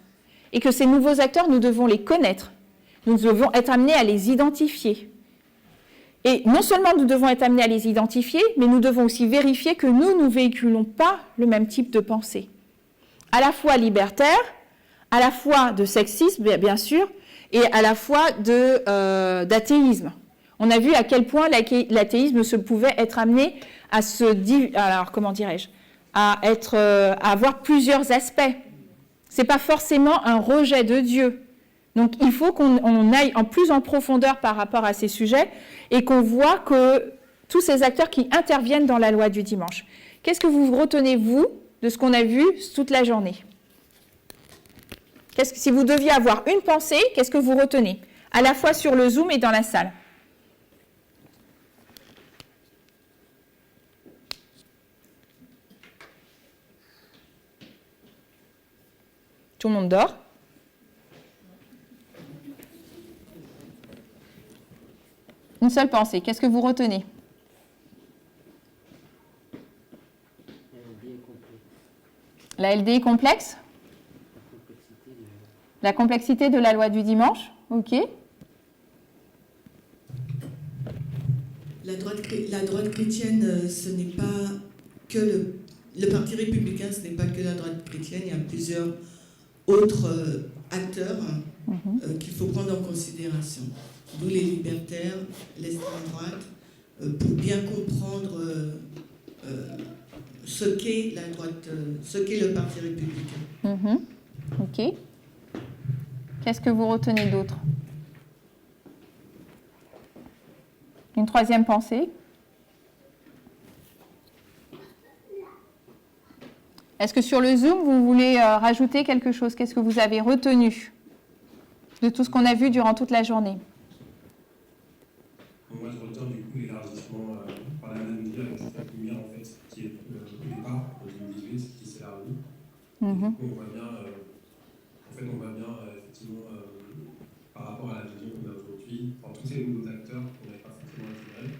et que ces nouveaux acteurs, nous devons les connaître. Nous devons être amenés à les identifier. Et non seulement nous devons être amenés à les identifier, mais nous devons aussi vérifier que nous ne véhiculons pas le même type de pensée. À la fois libertaire, à la fois de sexisme, bien sûr, et à la fois d'athéisme. On a vu à quel point l'athéisme pouvait être amené à à avoir plusieurs aspects. Ce n'est pas forcément un rejet de Dieu. Donc, il faut qu'on aille plus en profondeur par rapport à ces sujets et qu'on voit que tous ces acteurs qui interviennent dans la loi du dimanche. Qu'est-ce que vous retenez, vous, de ce qu'on a vu toute la journée ? Si vous deviez avoir une pensée, qu'est-ce que vous retenez ? À la fois sur le Zoom et dans la salle. Tout le monde dort. Une seule pensée. Qu'est-ce que vous retenez? La LD est complexe? La complexité de la loi du dimanche? Ok. La droite chrétienne, ce n'est pas que le Parti républicain, ce n'est pas que la droite chrétienne, il y a plusieurs autres acteurs qu'il faut prendre en considération. D'où les libertaires, l'extrême droite, pour bien comprendre ce qu'est la droite, ce qu'est le Parti républicain. Ok. Qu'est-ce que vous retenez d'autre? Une troisième pensée? Est-ce que sur le Zoom, vous voulez rajouter quelque chose? Qu'est-ce que vous avez retenu de tout ce qu'on a vu durant toute la journée? Moi, je retiens du coup l'élargissement par la même dire avec cette lumière en fait, qui est au départ, en 2018, qui s'élargit. Du coup, on voit bien, effectivement, par rapport à la vision qu'on a aujourd'hui, tous ces nouveaux acteurs qu'on n'avait pas forcément intégrés.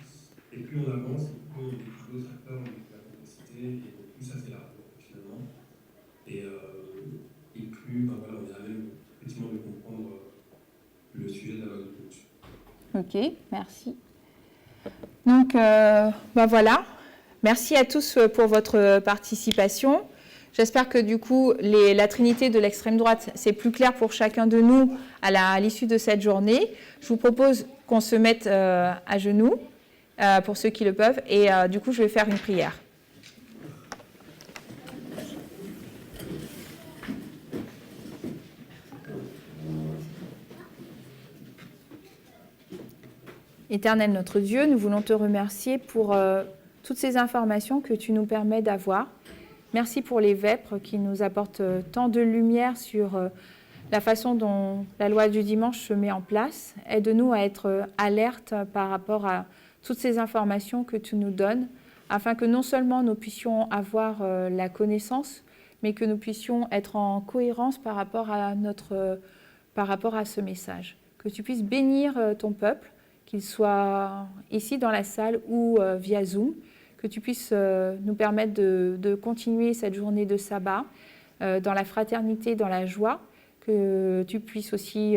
Et plus on avance, plus on découvre d'autres acteurs, on découvre la complexité, et donc plus ça s'élargit finalement. Et plus, on est à même effectivement de comprendre le sujet de la loi de culture. Ok, merci. Donc, voilà. Merci à tous pour votre participation. J'espère que du coup, la trinité de l'extrême droite, c'est plus clair pour chacun de nous à l'issue de cette journée. Je vous propose qu'on se mette à genoux, pour ceux qui le peuvent, et du coup, je vais faire une prière. Éternel notre Dieu, nous voulons te remercier pour toutes ces informations que tu nous permets d'avoir. Merci pour les vêpres qui nous apportent tant de lumière sur la façon dont la loi du dimanche se met en place. Aide-nous à être alertes par rapport à toutes ces informations que tu nous donnes, afin que non seulement nous puissions avoir la connaissance, mais que nous puissions être en cohérence par rapport à ce message. Que tu puisses bénir ton peuple, qu'il soit ici dans la salle ou via Zoom, que tu puisses nous permettre de continuer cette journée de sabbat dans la fraternité, dans la joie, que tu puisses aussi...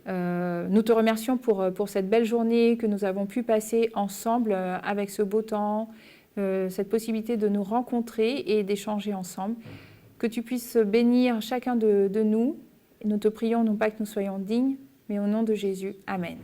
nous te remercions pour cette belle journée que nous avons pu passer ensemble avec ce beau temps, cette possibilité de nous rencontrer et d'échanger ensemble. Que tu puisses bénir chacun de nous. Nous te prions non pas que nous soyons dignes, mais au nom de Jésus. Amen.